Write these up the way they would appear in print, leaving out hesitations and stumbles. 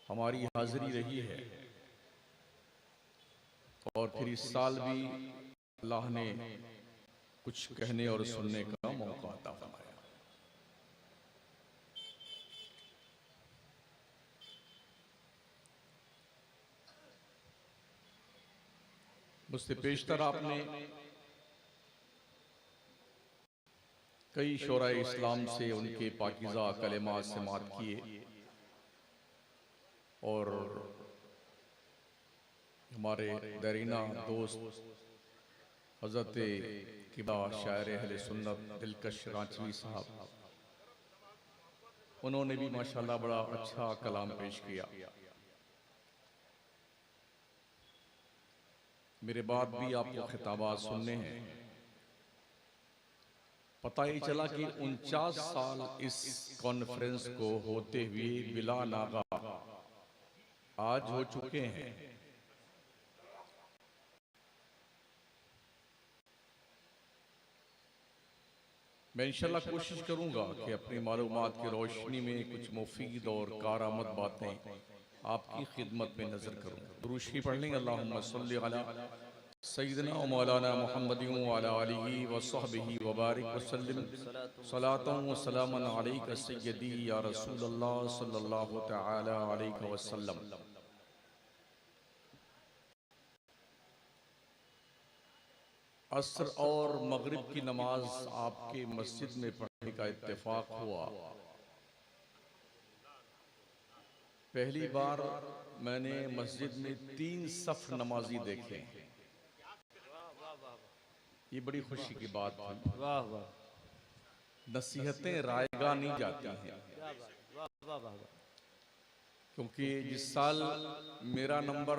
हमारी हाजिरी रही है और फिर इस साल भी अल्लाह ने कुछ कहने और सुनने का मौका अता फरमाया। मुझसे पेशतर आपने कई शोराए इस्लाम से उनके पाकीज़ा कलेमात समात किए और हमारे दरीना दोस्त हज़रत किबा शायर अहले सुन्नत दिलकश रांचवी साहब, उन्होंने भी माशाल्लाह बड़ा अच्छा कलाम पेश किया। मेरे बाद भी आपको खिताबात सुनने हैं। पता ही चला कि 49 साल इस कॉन्फ्रेंस को होते हुए बिला नागा आज हो चुके हैं। मैं इंशाल्लाह कोशिश करूंगा कि अपनी मालूमात की रोशनी में कुछ मुफीद और कारआमद बातें आपकी खिदमत में नजर करूं। दुरूद शरीफ पढ़ लेंगे। अल्लाहुम्मा सल्ली अला सय्यिदना व मौलाना मुहम्मदिन व अला आलिहि व सहबिहि व बारिक व सल्लिम सलातन व सलामन अलैका सय्यदी या रसूलल्लाह सल्लल्लाहु तआला अलैहि वसल्लम। असर और मगरिब की नमाज आपके मस्जिद में पढ़ने का इत्तेफाक हुआ। पहली बार मैंने मस्जिद में 3 सफ नमाजी देखे। ये बड़ी खुशी की बात थी। वाह वाह। नसीहतें रायगा नहीं जाती हैं, क्योंकि जिस साल मेरा नंबर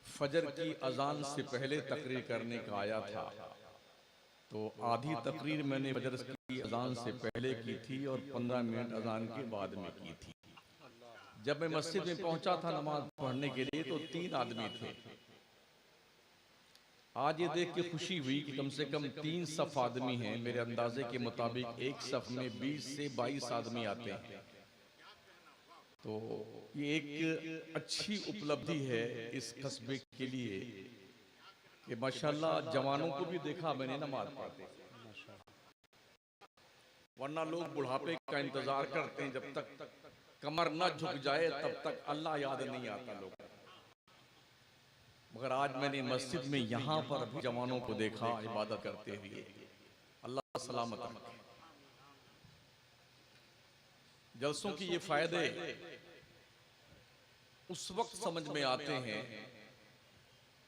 फजर की अजान से पहले तकरीर करने का आया था, तो आधी तकरीर मैंने फजर की अजान से पहले की थी और 15 मिनट अजान के बाद में की थी। जब मैं मस्जिद में पहुंचा था नमाज पढ़ने के लिए, तो 3 आदमी थे। आज ये देख के खुशी हुई कि कम से कम 3 सफ आदमी हैं। मेरे अंदाजे के मुताबिक एक सफ में 20 से 22 आदमी आते हैं। तो ये एक अच्छी उपलब्धि है इस कस्बे के लिए कि माशाल्लाह जवानों को भी देखा मैंने नमाज पढ़ते। वरना लोग बुढ़ापे का इंतजार करते हैं, जब तक कमर न झुक जाए तब तक अल्लाह याद नहीं आता लोग। मगर आज मैंने मस्जिद में यहाँ पर भी जवानों को देखा इबादत करते हुए। अल्लाह सलामत रखे। जलसों की ये फायदे उस वक्त समझ में आते हैं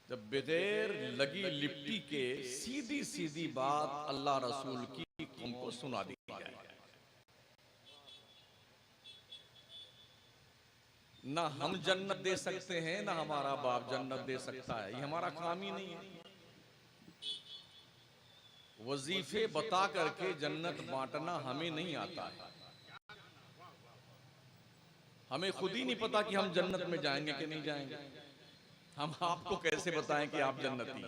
जब बगैर लगी लिपटी के सीधी सीधी बात अल्लाह रसूल की कौम को सुना दी जाए। ना हम जन्नत दे सकते हैं, ना हमारा बाप जन्नत दे सकता है। ये हमारा काम ही नहीं है। वजीफे बता करके जन्नत बांटना हमें नहीं आता है। हमें खुद ही नहीं पता कि हम जन्नत में जाएंगे कि नहीं जाएंगे। हम आपको कैसे बताएं कि आप जन्नती?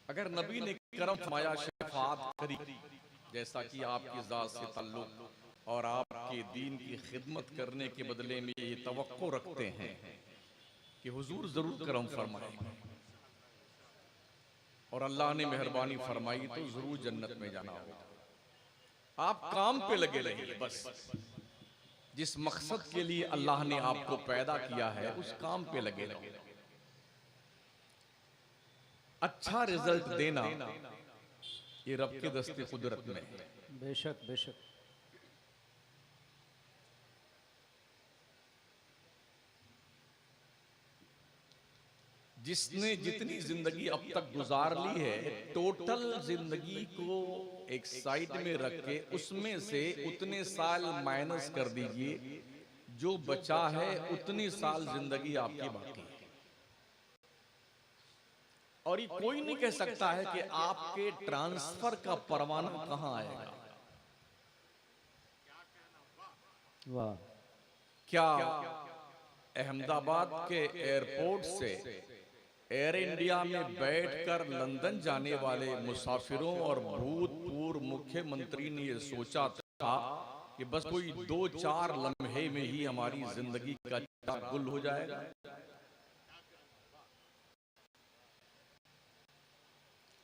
अगर नबी ने करम फरमाया, शफाअत करी, जैसा कि आपकी जात से ताल्लुक और आपके दीन की खिदमत करने के बदले में ये तवक्को रखते हैं कि हुजूर जरूर करम फरमाएंगे, और अल्लाह ने मेहरबानी फरमाई तो जरूर जन्नत में जाना होगा। आप काम पे लगे रहिए बस। जिस मकसद के लिए अल्लाह ने आपको पैदा किया है उस काम पे लगे रहिए। अच्छा रिजल्ट देना ये रब के दस्ते कुदरत में है। बेशक बेशक। जिसने जितनी जिंदगी अब तक गुजार ली है, टोटल जिंदगी को एक साइड में रख के उसमें से उतने साल माइनस कर दीजिए, जो बचा है उतनी साल जिंदगी आपकी बाकी है। और ये कोई नहीं कह सकता है कि आपके ट्रांसफर का परवाना कहां आएगा। वाह। क्या अहमदाबाद के एयरपोर्ट से एयर इंडिया में बैठकर लंदन जाने वाले मुसाफिरों और भूतपूर्व मुख्यमंत्री ने यह सोचा था कि कि बस कोई 2-4 लम्हे में ही हमारी जिंदगी का चाक गुल हो जाएगा।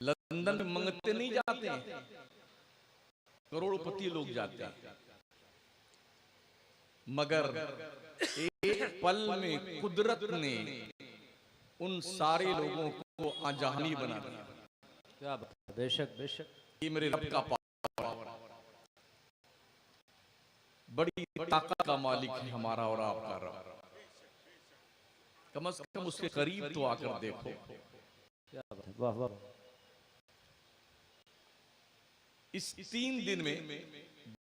लंदन में मंगते नहीं जाते हैं, करोड़पति लोग जाते हैं, मगर एक पल में कुदरत ने उन सारे लोगों को अनजानी बना दिया। क्या बात है, बेशक बेशक। ये मेरे रब का पावर, बड़ी ताकत का मालिक है हमारा और आपका रब। कम से कम उसके करीब तो आकर देखो। क्या बात है, वाह वाह। इस 3 दिन में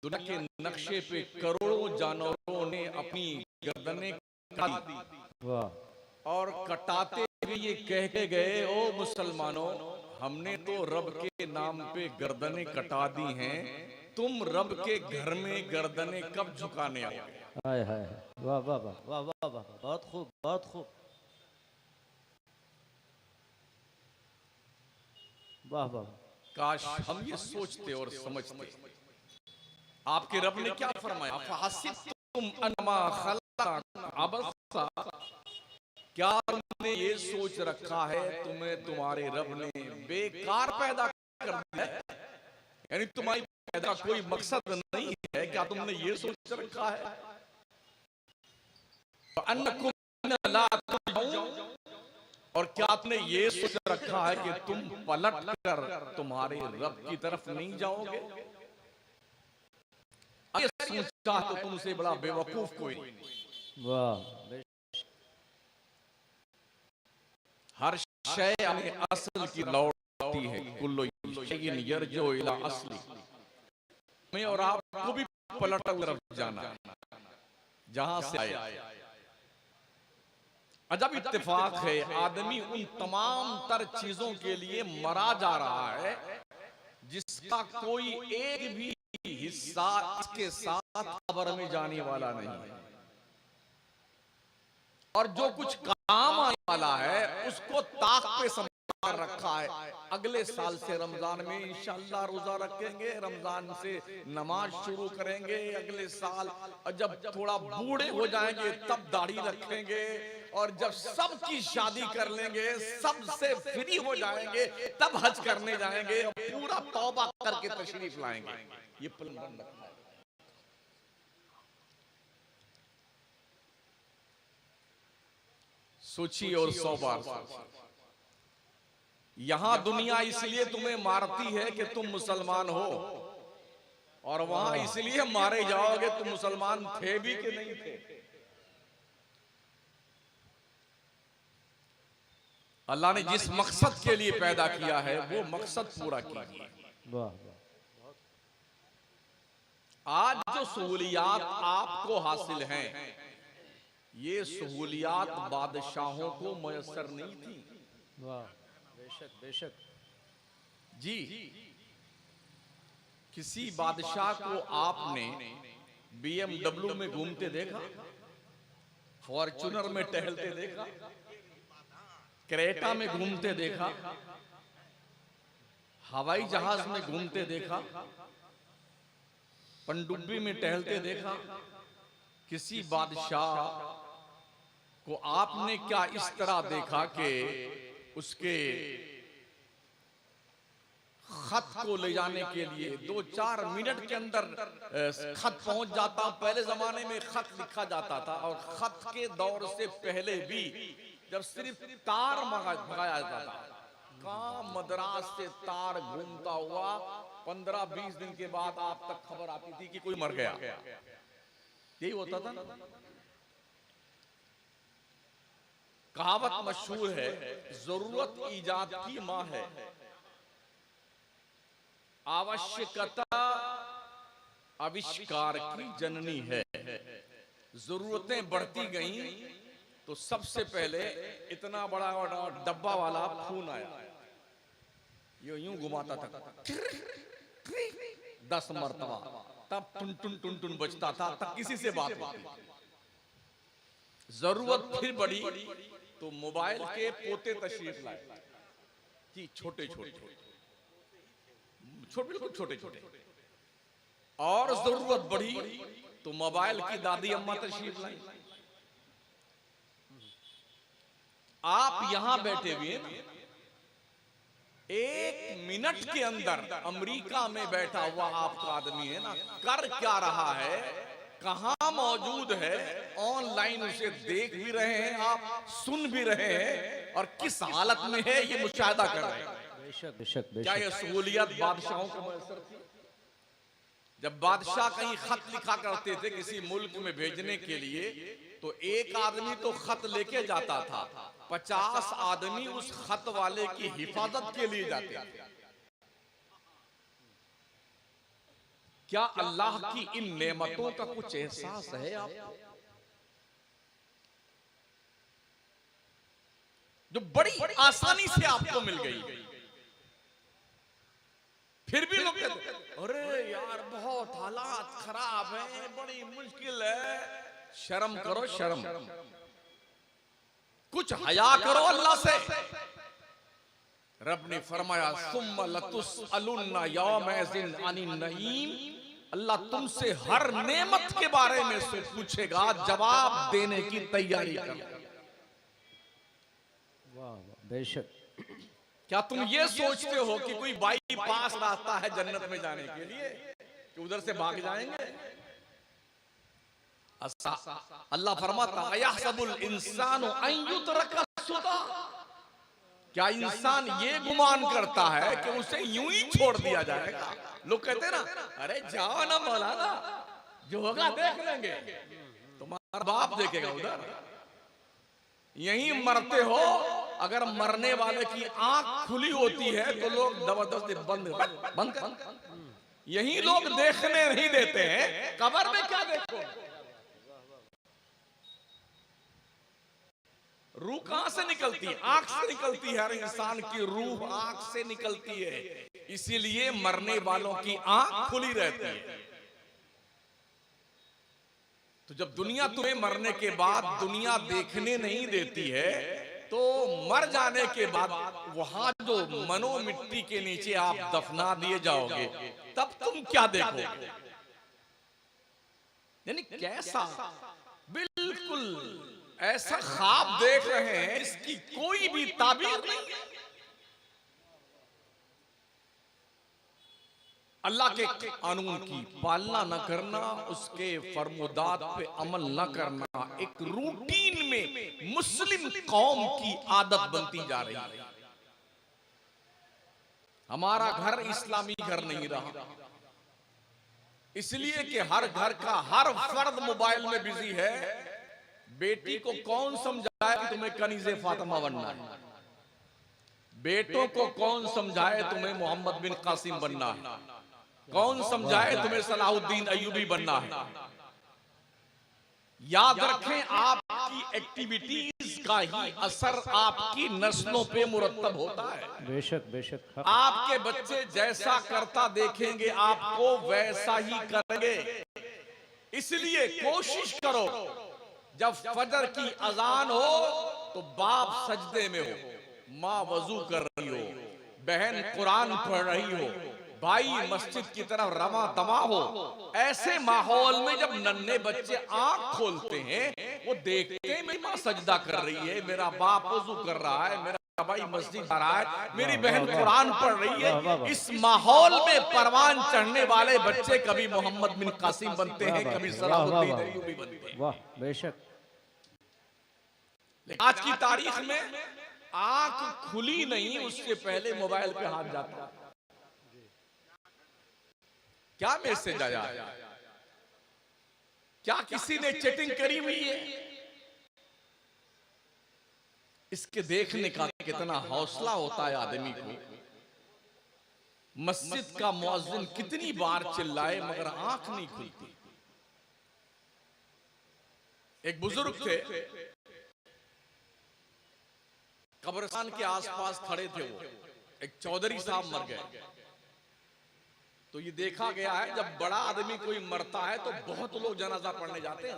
दुनिया के नक्शे पे करोड़ों जानवरों ने अपनी गर्दनें काट दी, वाह। और कटाते हुए ये कह के गए, ओ मुसलमानों, हमने तो रब के नाम पे गर्दनें कटा दी हैं, तुम रब के घर में गर्दनें कब झुकाने आओगे? हाय हाय, वाह वाह वाह वाह वाह वाह, बहुत खूब बहुत खूब, वाह वाह। काश हम ये सोचते और समझते। आपके रब ने क्या फरमाया? अफहसिबतुम अन्नमा खलक़नाकुम अबसा, क्या तुमने ये सोच रखा है तुम्हें तुम्हारे रब ने बेकार पैदा कर दिया है? यानी तुम्हारी पैदा कोई मकसद नहीं है, क्या तुमने ये सोच रखा है? अन्नकुम ला तुरजऊन, और क्या तुमने ये सोच रखा है कि तुम पलट कर तुम्हारे रब की तरफ नहीं जाओगे? अरे सोचा तो तुमसे बड़ा बेवकूफ कोई नहीं। वाह। हर शय अपने असल की लौटती है, कुल्लु शैइन यरजू इला असली। मैं और आपको भी पलट तरफ जाना है जहां से आया। अजब इत्तेफाक है, आदमी उन तमाम तर चीजों के लिए मरा जा रहा है जिसका कोई एक भी हिस्सा इसके साथ कब्र में जाने वाला नहीं है, और जो कुछ काम आने वाला है उसको ताक पे संभाल कर रखा है। अगले साल से रमजान में इंशाअल्लाह रोजा रखेंगे, रमजान से नमाज शुरू करेंगे अगले साल, और जब थोड़ा बूढ़े हो जाएंगे तब दाढ़ी रखेंगे, और जब सबकी शादी कर लेंगे, सबसे फ्री हो जाएंगे, तब हज करने जाएंगे और पूरा तौबा करके तशरीफ लाएंगे। ये प्लान बन रखा है। सोचिए और 100 बार सोचिए। यहां दुनिया इसलिए तुम्हें मारती है कि तुम मुसलमान हो, और वहां इसलिए मारे जाओगे तुम मुसलमान थे भी कि नहीं थे। अल्लाह ने जिस मकसद के लिए पैदा किया है वो मकसद पूरा कीजिए। आज जो सहूलियात आपको हासिल हैं, ये सहूलियात बादशाहों को मयसर नहीं थी। वाह, बेशक बेशक जी। किसी बादशाह को आपने BMW में घूमते देखा, फॉर्च्यूनर में टहलते देखा, क्रेटा में घूमते देखा, हवाई जहाज में घूमते देखा, पनडुब्बी में टहलते देखा? किसी बादशाह को आपने क्या इस तरह देखा कि उसके खत को ले जाने के लिए 2-4 मिनट के अंदर खत पहुंच जाता? पहले जमाने में खत लिखा जाता था, और खत के दौर से पहले भी जब सिर्फ तार मंगाया जाता था, कहां मद्रास से तार घूमता हुआ 15-20 दिन के बाद आप तक खबर आती थी कि कोई मर गया। यही होता था ना। कहावत मशहूर है, जरूरत ईजाद की मां है, आवश्यकता आविष्कार की जननी है। जरूरतें बढ़ती गईं तो सबसे पहले इतना बड़ा बड़ा डब्बा वाला खून आया, यूं घुमाता था 10 मरतबा, तब टुन टुन टुन टुन बजता था, तब किसी से बात होती। जरूरत फिर बढ़ी तो मोबाइल के पोते तशरीफ लाए कि छोटे छोटे बिल्कुल छोटे छोटे, और जरूरत बढ़ी तो मोबाइल की दादी अम्मा तशरीफ लाई। आप यहां बैठे हुए हैं ना, 1 मिनट के अंदर अमेरिका में बैठा हुआ आपका आदमी है ना, कर क्या रहा है, कहां मौजूद है, ऑनलाइन उसे देख भी रहे हैं आप, सुन भी रहे हैं, और किस हालत में है ये मुशाहिदा कर रहे हैं। बेशक बेशक क्या बेशक। ये सहूलियत बादशाहों को मैसर थी? जब बादशाह कहीं खत लिखा करते थे किसी मुल्क में भेजने के लिए, तो एक आदमी तो खत लेके जाता था, 50 आदमी उस खत वाले की हिफाजत के लिए जाते थे। क्या अल्लाह की इन नेमतों का कुछ एहसास है आपको, जो बड़ी आसानी से आपको मिल गई? फिर भी लोग कहते अरे यार बहुत हालात खराब है, बड़ी मुश्किल है। शर्म करो, शर्म, कुछ हया करो अल्लाह से। रब ने फरमाया सुम्मा लतुसअलुन्ना यौमइज़िन अनिन नईम, अल्लाह तुमसे हर नेमत के बारे में से पूछेगा, जवाब देने की तैयारी करो। वाह वाह बेशक। क्या तुम ये सोचते हो कि कोई बाईपास रास्ता है जन्नत में जाने के लिए कि उधर से भाग जाएंगे? अल्लाह फरमाता अयहसबुल इंसानु अन युतरका सुदा, क्या इंसान ये गुमान करता है कि उसे यूं ही छोड़ दिया जाएगा? लोग कहते हैं ना, अरे जाओ ना मौलाना, जो होगा देख लेंगे। तुम्हारा बाप देखेगा उधर, यहीं मरते हो। अगर मरने वाले की आंख खुली होती है तो लोग जबरदस्ती बंद बंद कर, यही लोग देखने नहीं देते हैं, कब्र में क्या देखो? रूह कहां से निकलती है? आंख से निकलती है। हर इंसान की रूह आंख से निकलती है, इसीलिए मरने वालों की आंख खुली रहती है। तो जब दुनिया तुम्हें मरने के बाद दुनिया देखने नहीं देती है, तो मर जाने के बाद वहां जो मनो मिट्टी के नीचे आप दफना दिए जाओगे, तब तुम क्या देखोगे? यानी कैसा, बिल्कुल ऐसा ख्वाब देख रहे हैं, इसकी कोई भी ताबीर नहीं है। अल्लाह के कानून की पालना न करना, उसके फरमोदात पे अमल न करना एक रूटीन में मुस्लिम कौम की आदत बनती जा रही है। हमारा घर इस्लामी घर नहीं रहा, इसलिए कि हर घर का हर फर्द मोबाइल में बिजी है। बेटी को कौन समझाए कि तुम्हें कनीज़े फातिमा बनना है? बेटों को कौन समझाए तुम्हें मोहम्मद बिन कासिम बनना है? कौन समझाए तुम्हें सलाहुद्दीन अय्यूबी बनना है? याद रखें, आपकी एक्टिविटीज का ही असर आपकी नस्लों पे मुरत्तब होता है। बेशक बेशक। आपके बच्चे जैसा करता देखेंगे, आपको वैसा ही करेंगे। इसलिए कोशिश करो, जब फजर की अजान हो तो बाप सजदे में हो, माँ वजू कर रही हो, बहन कुरान पढ़ रही हो, भाई मस्जिद की तरफ रमा दमा हो। ऐसे माहौल में जब नन्हे बच्चे आंख खोलते हैं, वो देखते हैं मेरी माँ सजदा कर रही है, मेरा बाप वजू कर रहा है, मेरा भाई मस्जिद जा रहा है, मेरी बहन कुरान पढ़ रही है। इस माहौल में परवान चढ़ने वाले बच्चे कभी मोहम्मद बिन कासिम बनते हैं, कभी सलाहुद्दीन अय्यूबी बनते हैं। वाह बेशक। आज की तारीख में आंख खुली नहीं, उससे पहले मोबाइल पे हाथ जाता। क्या मैसेज आया? क्या किसी ने चैटिंग करी हुई है? इसके देखने का कितना हौसला होता है आदमी को। मस्जिद का मुअज्जिन कितनी बार चिल्लाए मगर आंख नहीं खुलती। एक बुजुर्ग थे, कब्रिस्तान के आसपास खड़े थे। वो एक चौधरी साहब मर गए, तो ये देखा गया है जब बड़ा आदमी कोई मरता है तो बहुत लोग जनाजा पढ़ने जाते हैं।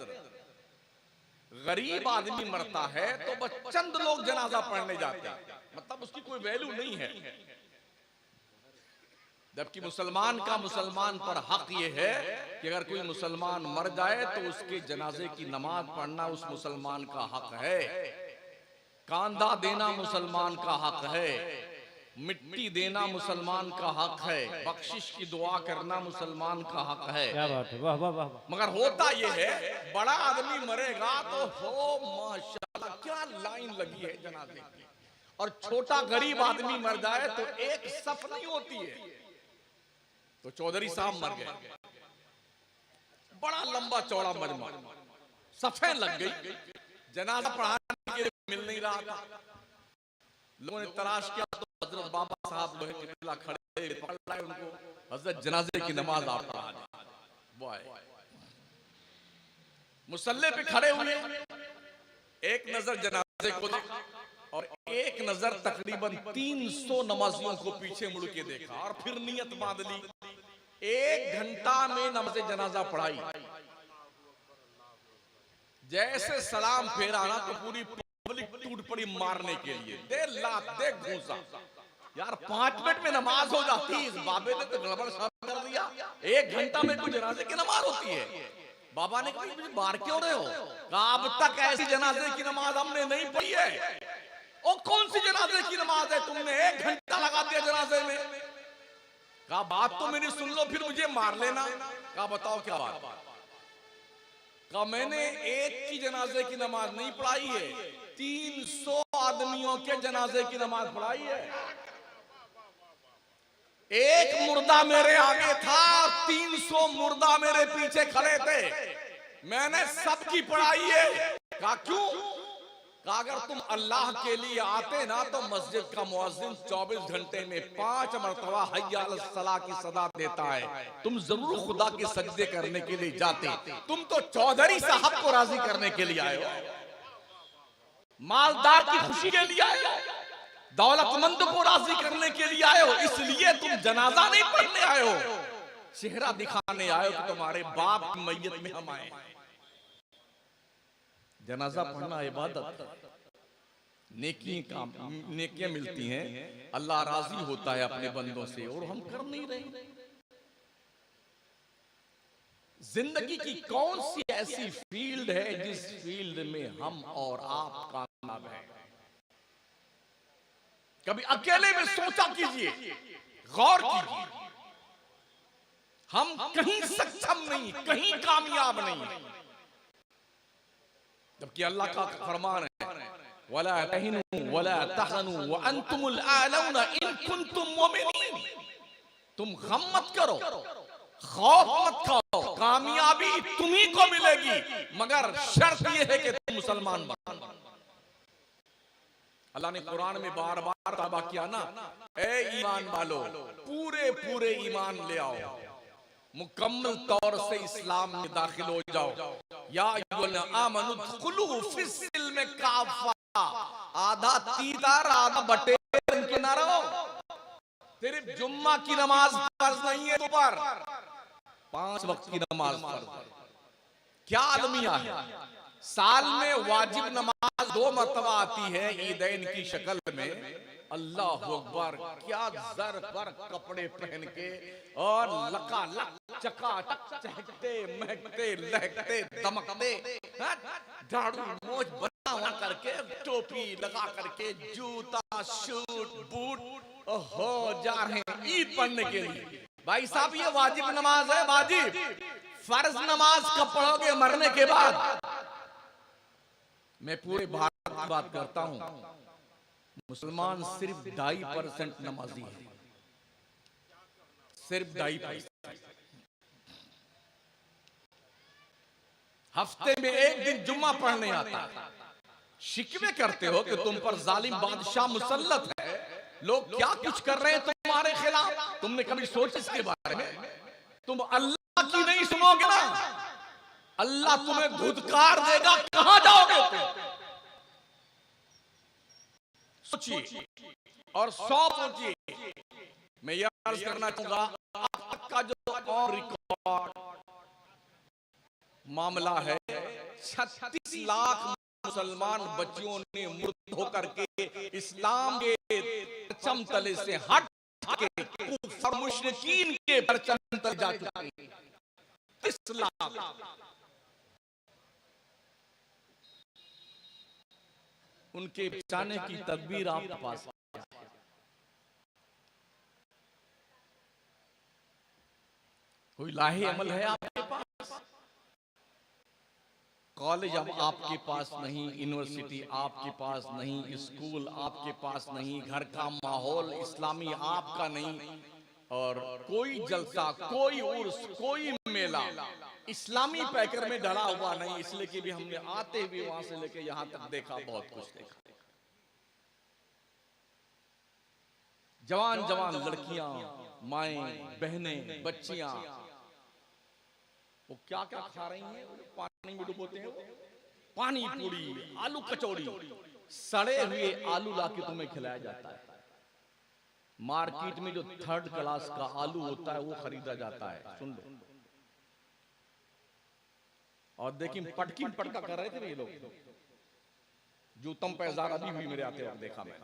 गरीब आदमी मरता है तो बस चंद लोग जनाजा पढ़ने जाते हैं, मतलब उसकी कोई वैल्यू नहीं है। जबकि मुसलमान का मुसलमान पर हक ये है कि अगर कोई मुसलमान मर जाए तो उसके जनाजे की नमाज पढ़ना उस मुसलमान का हक है, कांधा देना मुसलमान का हक है, मिट्टी देना मुसलमान का हक है, बख्शिश की दुआ करना मुसलमान का हक है। क्या बात है, वाह वाह वाह वाह। मगर होता यह है बड़ा आदमी मरेगा तो हो माशाल्लाह क्या लाइन लगी है जनाजे की, और छोटा गरीब आदमी मर जाए तो एक सफ नहीं होती है। तो चौधरी साहब मर गए, बड़ा लंबा चौड़ा मजमा, सफे लग गई, जनाजा पढ़ाने के लिए मिल नहीं रहा था। लोगों ने तलाश किया तो हजरत बाबा साहब लोहे के किला खड़े पकड़ लाए उनको, हजरत जनाजे की नमाज आप पढ़ा दें। वो आए मुसल्ले पे खड़े हुए, एक नजर जनाजे को देखा और एक नजर तकरीबन 300 नमाजियों को पीछे मुड़ के देखा, और फिर नियत बांध ली 1 घंटा में नमाज जनाजा पढ़ाई। जैसे सलाम फेरा ना तो पूरी पब्लिक टूट पड़ी मारने के लिए, दे लात दे घूसा। यार 5 मिनट में नमाज हो जाती, इस बाबे ने तो गड़बड़ सब कर दिया। 1 घंटा में कोई जनाजे की नमाज होती है। बाबा ने कहा मुझे मार क्यों रहे हो? कहा अब तक ऐसी जनाजे की नमाज हमने नहीं पढ़ी है। और कौन सी जनाजे की नमाज है, तुमने 1 घंटा लगा दिया जनाजे में। कहा बात तो मेरी सुन लो फिर मुझे मार लेना। कहा बताओ क्या बात? कहा मैंने एक की जनाजे की नमाज नहीं पढ़ाई है, 300 आदमियों के जनाजे की नमाज पढ़ाई है। एक मुर्दा मेरे आगे था, 300 मुर्दा मेरे पीछे खड़े थे, मैंने सबकी पढ़ाई है। कहा क्यों? कहा अगर तुम अल्लाह के लिए आते ना तो मस्जिद का मुअज्जिन 24 घंटे में 5 मरतबा हय्या अलस सलाह की सदा देता है, तुम जरूर खुदा के सजदे करने के लिए जाते। तुम तो चौधरी साहब को राजी करने के लिए आए हो, मालदार की खुशी के लिए आए हो, दौलतमंद को राजी करने के लिए आए हो, इसलिए तुम जनाजा नहीं पढ़ने आए हो, चेहरा दिखाने आए हो कि तुम्हारे बाप की मैयत में हम आए। जनाजा पढ़ना इबादत, नेकियां मिलती हैं, अल्लाह राजी होता है अपने बंदों से, और हम कर नहीं रहे। जिंदगी की कौन सी ऐसी फील्ड है जिस फील्ड में हम और आप कामयाब हैं? कभी अकेले में सोचा कीजिए, गौर कीजिए, हम कहीं सक्षम नहीं, कहीं कामयाब नहीं, जबकि अल्लाह का फरमान है वला तहिनु वला तहनु व अंतुमुल आलौना इन कुंतुम मुमिनीन। तुम गम मत करो, खौफ मत खाओ, कामयाबी तुम्ही को मिलेगी, मगर शर्त यह है कि तुम मुसलमान बनो। अल्लाह ने कुरान में बार बार तौबा किया ना, ए ईमान वालो पूरे पूरे ईमान ले आओ, मुकम्मल तौर से इस्लाम में दाखिल हो जाओ। या अय्युहल्लज़ीना आमनू दुखुलू फिस्सिल्म काफ़ा, आधा तीतर आधा बटेर इनके ना रहो। सिर्फ जुम्मा की नमाज फर्ज नहीं है तुम पर, 5 वक्त की नमाज फर्ज। क्या अलमिया है, साल में वाजिब नमाज 2 मरतबा आती है ईदैन की शक्ल में। अल्लाह अकबर, क्या जर पर कपड़े पहन के और लकालक चकाचक चहकते महकते लहकते दमकते, झाड़ू मोछ बना करके, टोपी लगा करके, जूता शूट बूट, ओहो जा रहे हैं ईद पढ़ने के लिए। भाई साहब ये वाजिब नमाज है, वाजिब। फर्ज नमाज कब पढ़ोगे? मरने के बाद। मैं पूरे भारत की बात करता हूं, मुसलमान सिर्फ 2.5% नमाजी है, सिर्फ 2.5%। हफ्ते में 1 दिन जुम्मा पढ़ने आता। शिकवे करते हो कि तुम पर जालिम बादशाह मुसल्लत है, लोग क्या कुछ कर रहे हैं तुम्हारे खिलाफ। तुमने कभी सोचा इसके बारे में? तुम अल्लाह की नहीं सुनोगे ना, अल्लाह तुम्हें धुतकार देगा, कहां जाओगे तुम? सोचिए और 100 सोचिए। मैं यह अर्ज करना चाहूंगा, अब तक का जो और रिकॉर्ड मामला है, 36 लाख मुसलमान बच्चियों ने मुर्द होकर के इस्लाम के परचम तले से हट के कुफर मुशरिकीन के परचम तले जा चुके हैं। 30 लाख उनके बचाने की तदबीर आपके पास है। कोई लाहे अमल है आपके पास? कॉलेज अब आपके पास नहीं, यूनिवर्सिटी आपके पास नहीं, स्कूल आपके पास नहीं, घर का माहौल इस्लामी आपका नहीं, और कोई जलसा, कोई उर्स, कोई मेला इस्लामी पैकर में डला हुआ नहीं। इसलिए कि भी हमने आते हुए वहां से लेके यहां तक देखा, बहुत कुछ देखा। जवान जवान लड़कियां, माएं, बहनें, बच्चियां, वो क्या क्या खा रही हैं? पानी में डुबोते हैं वो, पानी पूरी, आलू कचौड़ी, सड़े हुए आलू लाके तुम्हें खिलाया जाता है। मार्केट में जो 3rd क्लास का आलू होता है वो खरीदा जाता है। सुन लो। और देखिए पटकी पटका कर रहे थे ये लोग, जूतम पैजार अभी हुई मेरे आते वक्त देखा मैं।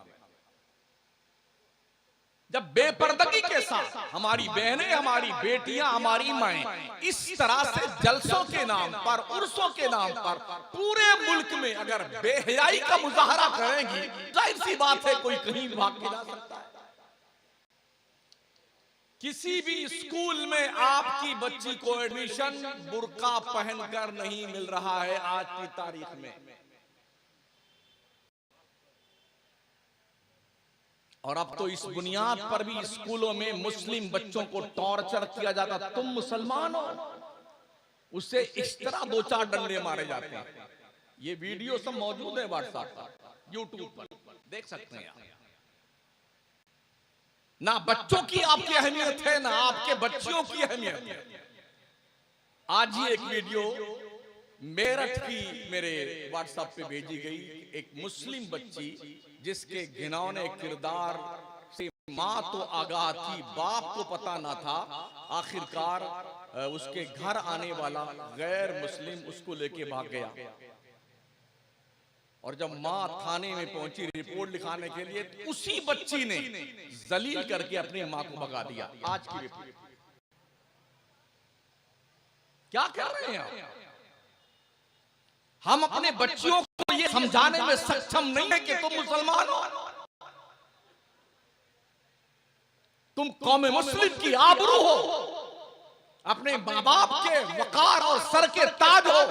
जब बेपर्दगी के साथ हमारी बहनें, हमारी बेटियां, हमारी माएं इस तरह से जलसों के नाम पर, उर्सों के नाम पर पूरे मुल्क में अगर बेहयाई का मुजाहरा करेंगी, जाहिर सी बात है कोई कहीं भाग के जा सकता है। किसी भी स्कूल में आपकी बच्ची को एडमिशन बुर्का पहनकर नहीं मिल रहा है आज की तारीख में। और अब तो इस बुनियाद पर भी स्कूलों में मुस्लिम बच्चों को टॉर्चर किया जाता, तुम मुसलमान हो, उससे इस तरह 2-4 डंडे मारे जाते हैं। ये वीडियो सब मौजूद है व्हाट्सएप पर, यूट्यूब पर, देख सकते हैं आप। ना बच्चों की आपकी अहमियत है, ना आपके बच्चियों की अहमियत है। आज ही एक वीडियो मेरठ की मेरे व्हाट्सएप पे भेजी गई, एक मुस्लिम बच्ची जिसके घिनौने किरदार से मां तो आगाह थी, बाप को पता ना था। आखिरकार उसके घर आने वाला गैर मुस्लिम उसको लेके भाग गया, और जब मां थाने में पहुंची रिपोर्ट लिखाने के लिए, तो उसी बच्ची ने जलील करके अपनी मां को भगा दिया। आज की रिपोर्ट क्या कह रहे हैं आप? हम अपने बच्चियों को ये समझाने में सक्षम नहीं है कि तुम मुसलमान हो, तुम कौम मुस्लिम की आबरू हो, अपने मां बाप के वकार और सर के ताज हो,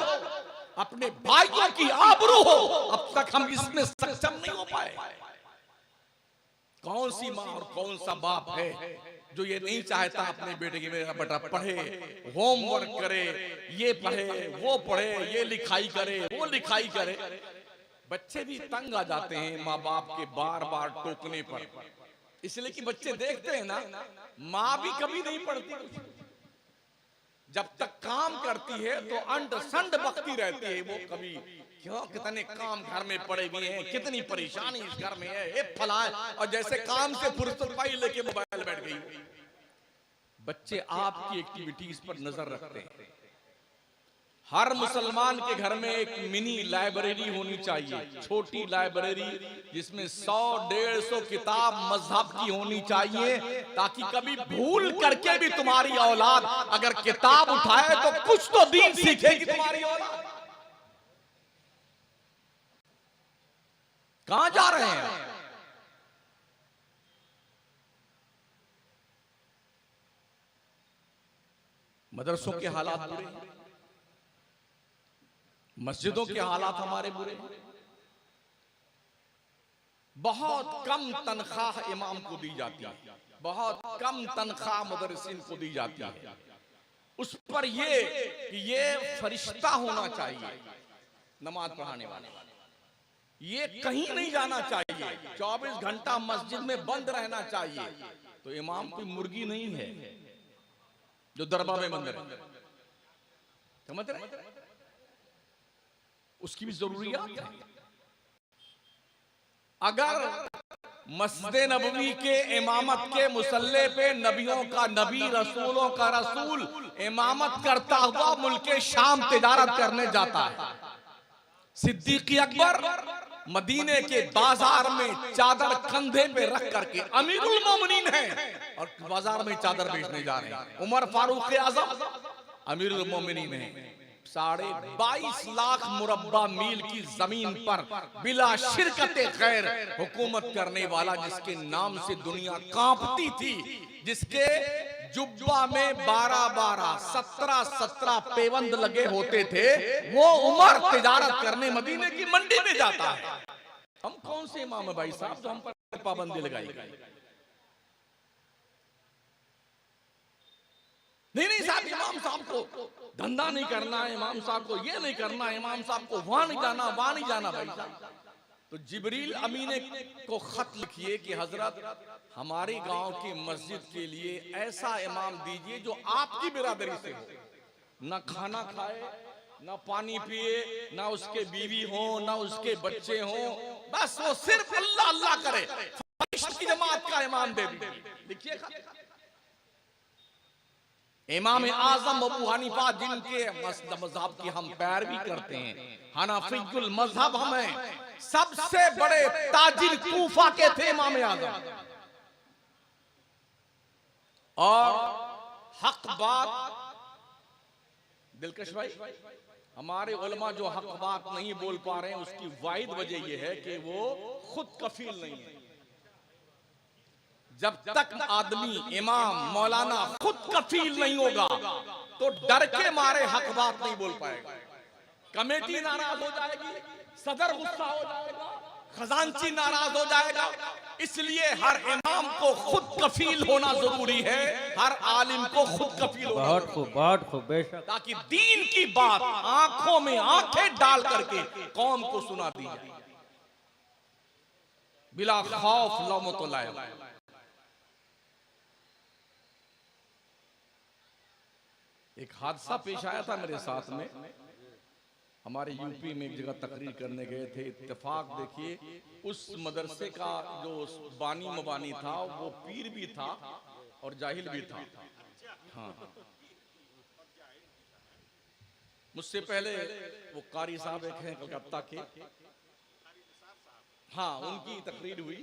अपने भाइयों की आबरू हो। अब तक हम इसमें सक्षम नहीं हो पाए। कौन सी मां और कौन सा बाप है जो ये नहीं चाहता अपने बेटे की मेरा बेटा पढ़े, होमवर्क करे, ये पढ़े, वो पढ़े, ये लिखाई करे, वो लिखाई करे। बच्चे भी तंग आ जाते हैं माँ बाप के बार बार टोकने पर, इसलिए कि बच्चे देखते हैं ना, माँ भी कभी नहीं पढ़ती, जब तक काम करती है तो अंड संड बकती रहती है। वो कभी क्यों, कितने काम घर में पड़े हुए हैं, कितनी परेशानी इस घर में है, फलाए, और जैसे काम से फुर्सत पाई लेके मोबाइल बैठ गई। बच्चे आपकी एक्टिविटीज पर नजर रखते हैं। हर मुसलमान के घर में एक मिनी लाइब्रेरी होनी चाहिए, छोटी लाइब्रेरी जिसमें 100-150 किताब मजहब की होनी चाहिए, ताकि कभी भूल करके भी तुम्हारी औलाद अगर किताब उठाए तो कुछ तो दीन सीखेगी तुम्हारी औलाद। कहां जा रहे हैं? मदरसों के हालात बुरे, मस्जिदों के हालात हमारे बुरे, बहुत कम तनख्वाह इमाम को दी जाती है, बहुत कम तनख्वाह मुदर्रिसीन को दी जाती है। उस पर ये कि ये फरिश्ता होना चाहिए नमाज पढ़ाने वाले, ये कहीं नहीं जाना चाहिए, 24 घंटा मस्जिद में बंद रहना चाहिए। तो इमाम कोई मुर्गी नहीं है जो दरबार में बंद रहे, समझ रहे? उसकी भी जरूरियात है। अगर मस्जिद नबवी के इमामत के मुसल्ले पे नबियों का नबी, रसूलों का रसूल इमामत करता हुआ मुल्के शाम तिजारत करने जाता है, सिद्दीक अकबर मदीने के बाजार में चादर कंधे पे रख करके अमीरुल मोमिनीन है और बाजार में चादर बेचने जा रहे हैं। उमर फारूक आजम अमीरुल मोमिनीन है। 22.5 लाख मुरब्बा मील की जमीन पर बिला शिरकत गैर हुकूमत करने वाला, जिसके नाम से दुनिया कांपती थी, जिसके जुब्बा में 12-12, 17-17 पेवंद लगे होते थे, वो उमर तिजारत करने मदीने की मंडी में जाता है। हम कौन से इमाम है भाई साहब जो हम पर पाबंदी लगाई गई? नहीं साहब, इमाम साहब को धंधा नहीं करना है, इमाम साहब को ये नहीं करना है, इमाम साहब को वहां नहीं जाना, वहां नहीं जाना। भाई साहब तो जिब्रील अमीन को खत लिखिए कि हजरत हमारे गांव की मस्जिद के लिए ऐसा इमाम दीजिए जो आपकी बिरादरी से हो, ना खाना खाए, ना पानी पिए, ना उसके बीवी हो, ना उसके बच्चे हो, बस वो सिर्फ अल्लाह अल्लाह करे, फरिश्त की जमात का इमाम दे दीजिए। लिखिए इमाम आजम अबू हनीफा, जिनके मजहब की हम पैरवी करते हैं, हनफीयुल मजहब हम हैं, सबसे बड़े ताजिर कूफा के थे इमाम आजम। और हक बात दिलकश भाई, हमारे उलमा जो हक बात नहीं बोल पा रहे हैं, उसकी वाहिद वजह यह है कि वो खुद कफील नहीं है। जब तक आदमी इमाम मौलाना खुद कफील नहीं होगा तो डर के मारे हक बात नहीं बोल पाएगा। कमेटी नाराज हो जाएगी, सदर गुस्सा हो जाएगा, खजांची नाराज हो जाएगा। इसलिए हर इमाम को खुद कफील होना जरूरी है, हर आलिम को खुद कफील होना। बहुत खूब बेशक, ताकि दीन की बात आंखों में आंखें डाल करके कौम को सुना दी जाए, बिला खौफ लौमत लाए। एक हादसा पेश आया था मेरे साथ में, हमारे यूपी में एक जगह तकरीर करने गए थे। इत्तेफाक देखिए, उस मदरसे का जो बानी मबानी था वो पीर भी था और जाहिल भी था। हाँ, मुझसे पहले वो कारी साहब एक हैं कलकत्ता के, हाँ, उनकी तकरीर हुई,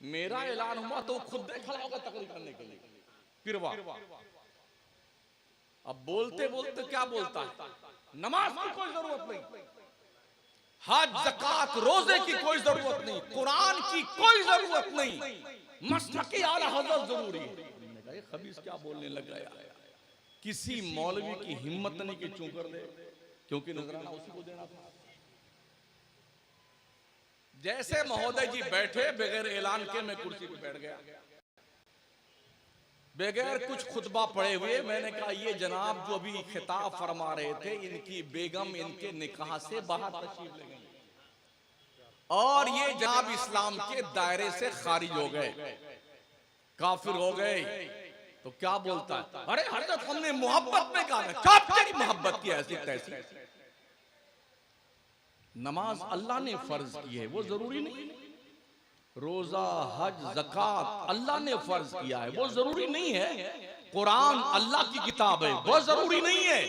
मेरा ऐलान हुआ तो खुद खड़ा होगा तकरीर करने के लिए, पिरवा। अब बोलते बोलते क्या बोलता है, नमाज की कोई जरूरत नहीं, हज ज़कात रोजे की कोई जरूरत नहीं, कुरान की कोई जरूरत नहीं, मसलक आला हज़रत जरूरी है। खबीस क्या बोलने लगा यार, किसी मौलवी की हिम्मत नहीं कि चूं कर दे, क्योंकि नजराना उसी को देना था। जैसे महोदय जी बैठे, बगैर ऐलान के मैं कुर्सी पे बैठ गया, बगैर कुछ खुतबा पढ़े हुए। मैंने कहा ये जनाब जो अभी खिताब फरमा रहे थे, इनकी बेगम इनके निकाह से बाहर तशरीफ ले गई और ये जनाब इस्लाम के दायरे से खारिज हो गए, काफिर हो गए। तो क्या बोलता है, अरे हजरत हमने मोहब्बत में कहा, कब तेरी मोहब्बत की ऐसी तैसी? नमाज अल्लाह ने फर्ज की है, वो जरूरी नहीं। रोजा हज ज़कात अल्लाह ने फर्ज किया है, वो जरूरी नहीं है। कुरान अल्लाह की किताब है, वो जरूरी नहीं है।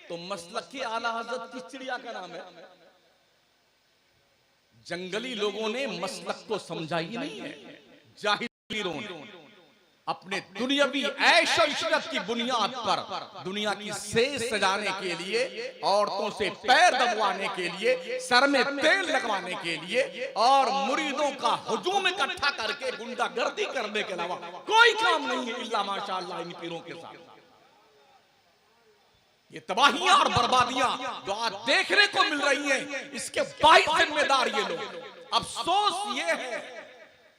तो मसलक के आला हज़रत किस चिड़िया का नाम है? जंगली लोगों ने मसलक को समझा ही नहीं है, जाहिलों ने अपने दुनियावी ऐश और इशरत की बुनियाद पर दुनिया की सेज सजाने के लिए, औरतों से पैर दबवाने के लिए, सर में तेल लगवाने के लिए और मुरीदों का हुजूम इकट्ठा करके गुंडागर्दी करने के अलावा कोई काम नहीं है, इल्ला माशाअल्लाह इन पीरों के साथ। ये तबाहियां और बर्बादियां जो आज देखने को मिल रही हैं, इसके बाईस जिम्मेदार ये लोग। अफसोस ये है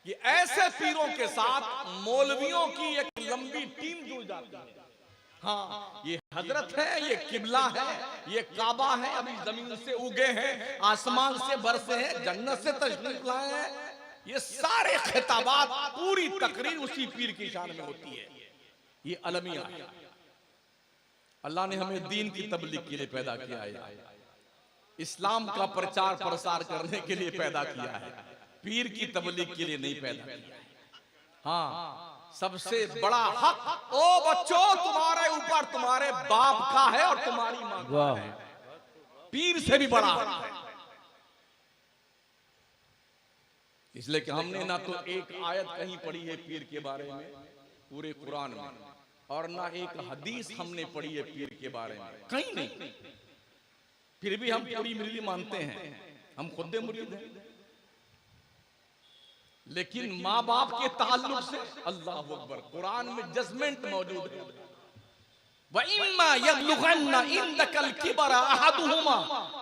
कि ऐसे पीरों के साथ मौलवियों की एक लंबी टीम जुड़ जाती है। हाँ, ये हजरत है, ये किबला है, ये काबा है, अभी जमीन से उगे हैं, आसमान से बरसे हैं, जन्नत से तशरीफ लाए हैं। ये सारे खिताबात, पूरी तकरीर उसी पीर की शान में होती है। ये अलमिया है। अल्लाह ने हमें दीन की तबलीग के लिए पैदा किया है, इस्लाम का प्रचार प्रसार करने के लिए पैदा किया है, पीर की तबलीग के लिए नहीं पैदा किया। हाँ, सबसे बड़ा हक ओ बच्चों तुम्हारे ऊपर तुम्हारे बाप का है और तुम्हारी मां का है, पीर से भी बड़ा हक है। इसलिए कि हमने ना तो एक आयत कहीं पढ़ी है पीर के बारे में पूरे कुरान में, और ना एक हदीस हमने पढ़ी है पीर के बारे में, कहीं नहीं। फिर भी हम पूरी मुरीदी मानते हैं, हम खुद मुरीद हैं। लेकिन माँ बाप के ताल्लुक से अल्लाह अकबर, कुरान में जजमेंट मौजूद है। वइम्मा यब्लुगन्ना इंदकल किबरा अहदुहुमा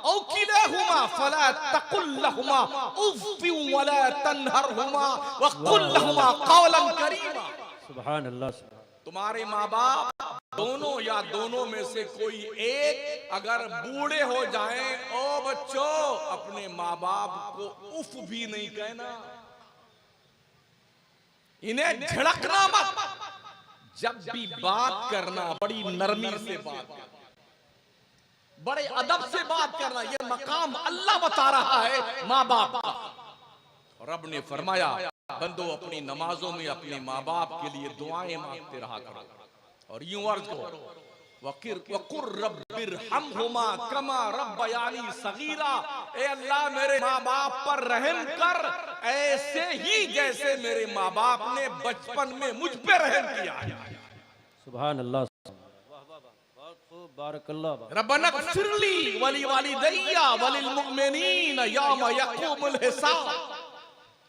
औ किलाहुमा फला तकुल लहुमा उफ़्फ़िन वला तन्हरहुमा वक़ुल लहुमा क़ौलन करीमा। सुभान अल्लाह। तुम्हारे माँ बाप दोनों या दोनों में से कोई एक अगर बूढ़े हो जाएं, ओ बच्चों अपने माँ बाप को उफ भी नहीं कहना, इन्हें झड़कना मत। जब भी बात करना बड़ी नरमी से बात करना, बड़े अदब से बात करना। यह मकाम अल्लाह बता रहा है माँ बाप का। रब ने फरमाया बंदो अपनी नमाजों में अपने माँ बाप के लिए दुआएं मांगते रहा करो, और यूं अर्ज करो वकुर रब्बिरहमहुमा कमा रब्बयानी सगीरा। ए अल्लाह मेरे माँ बाप पर रहम कर, ऐसे ही जैसे मेरे माँ बाप ने बचपन में मुझ पे रहम किया। सुभान अल्लाह। बहुत खूब, बारकल्लाह। रब्बना ग़फ़िरली वली वालिदैया वलिल मुमिनीन यौम यक़ूमुल हिसाब।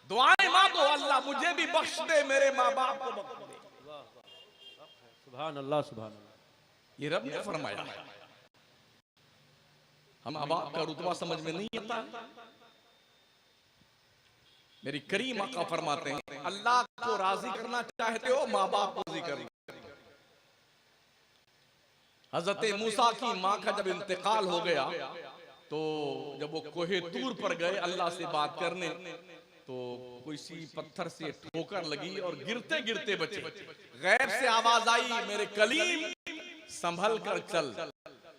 दुआएं मांगो, अल्लाह मुझे भी बख्श दे, मेरे माँ बाप को बख्श दे। सुभान अल्लाह, सुभान अल्लाह। ये रब ने फरमाया। हम माँ बाप का रुतबा समझ में नहीं आता। मेरी करीम आका फरमाते हैं अल्लाह को राजी करना चाहते हो, माँ बाप को राजी कर लो। हजरत मूसा की माँ का जब इंतकाल हो गया, तो जब वो कोहे तूर पर गए अल्लाह से बात करने, तो कोई सी पत्थर से ठोकर लगी और गिरते गिरते बचे। गैब से आवाज आई, मेरे कलीम संभल कर चल,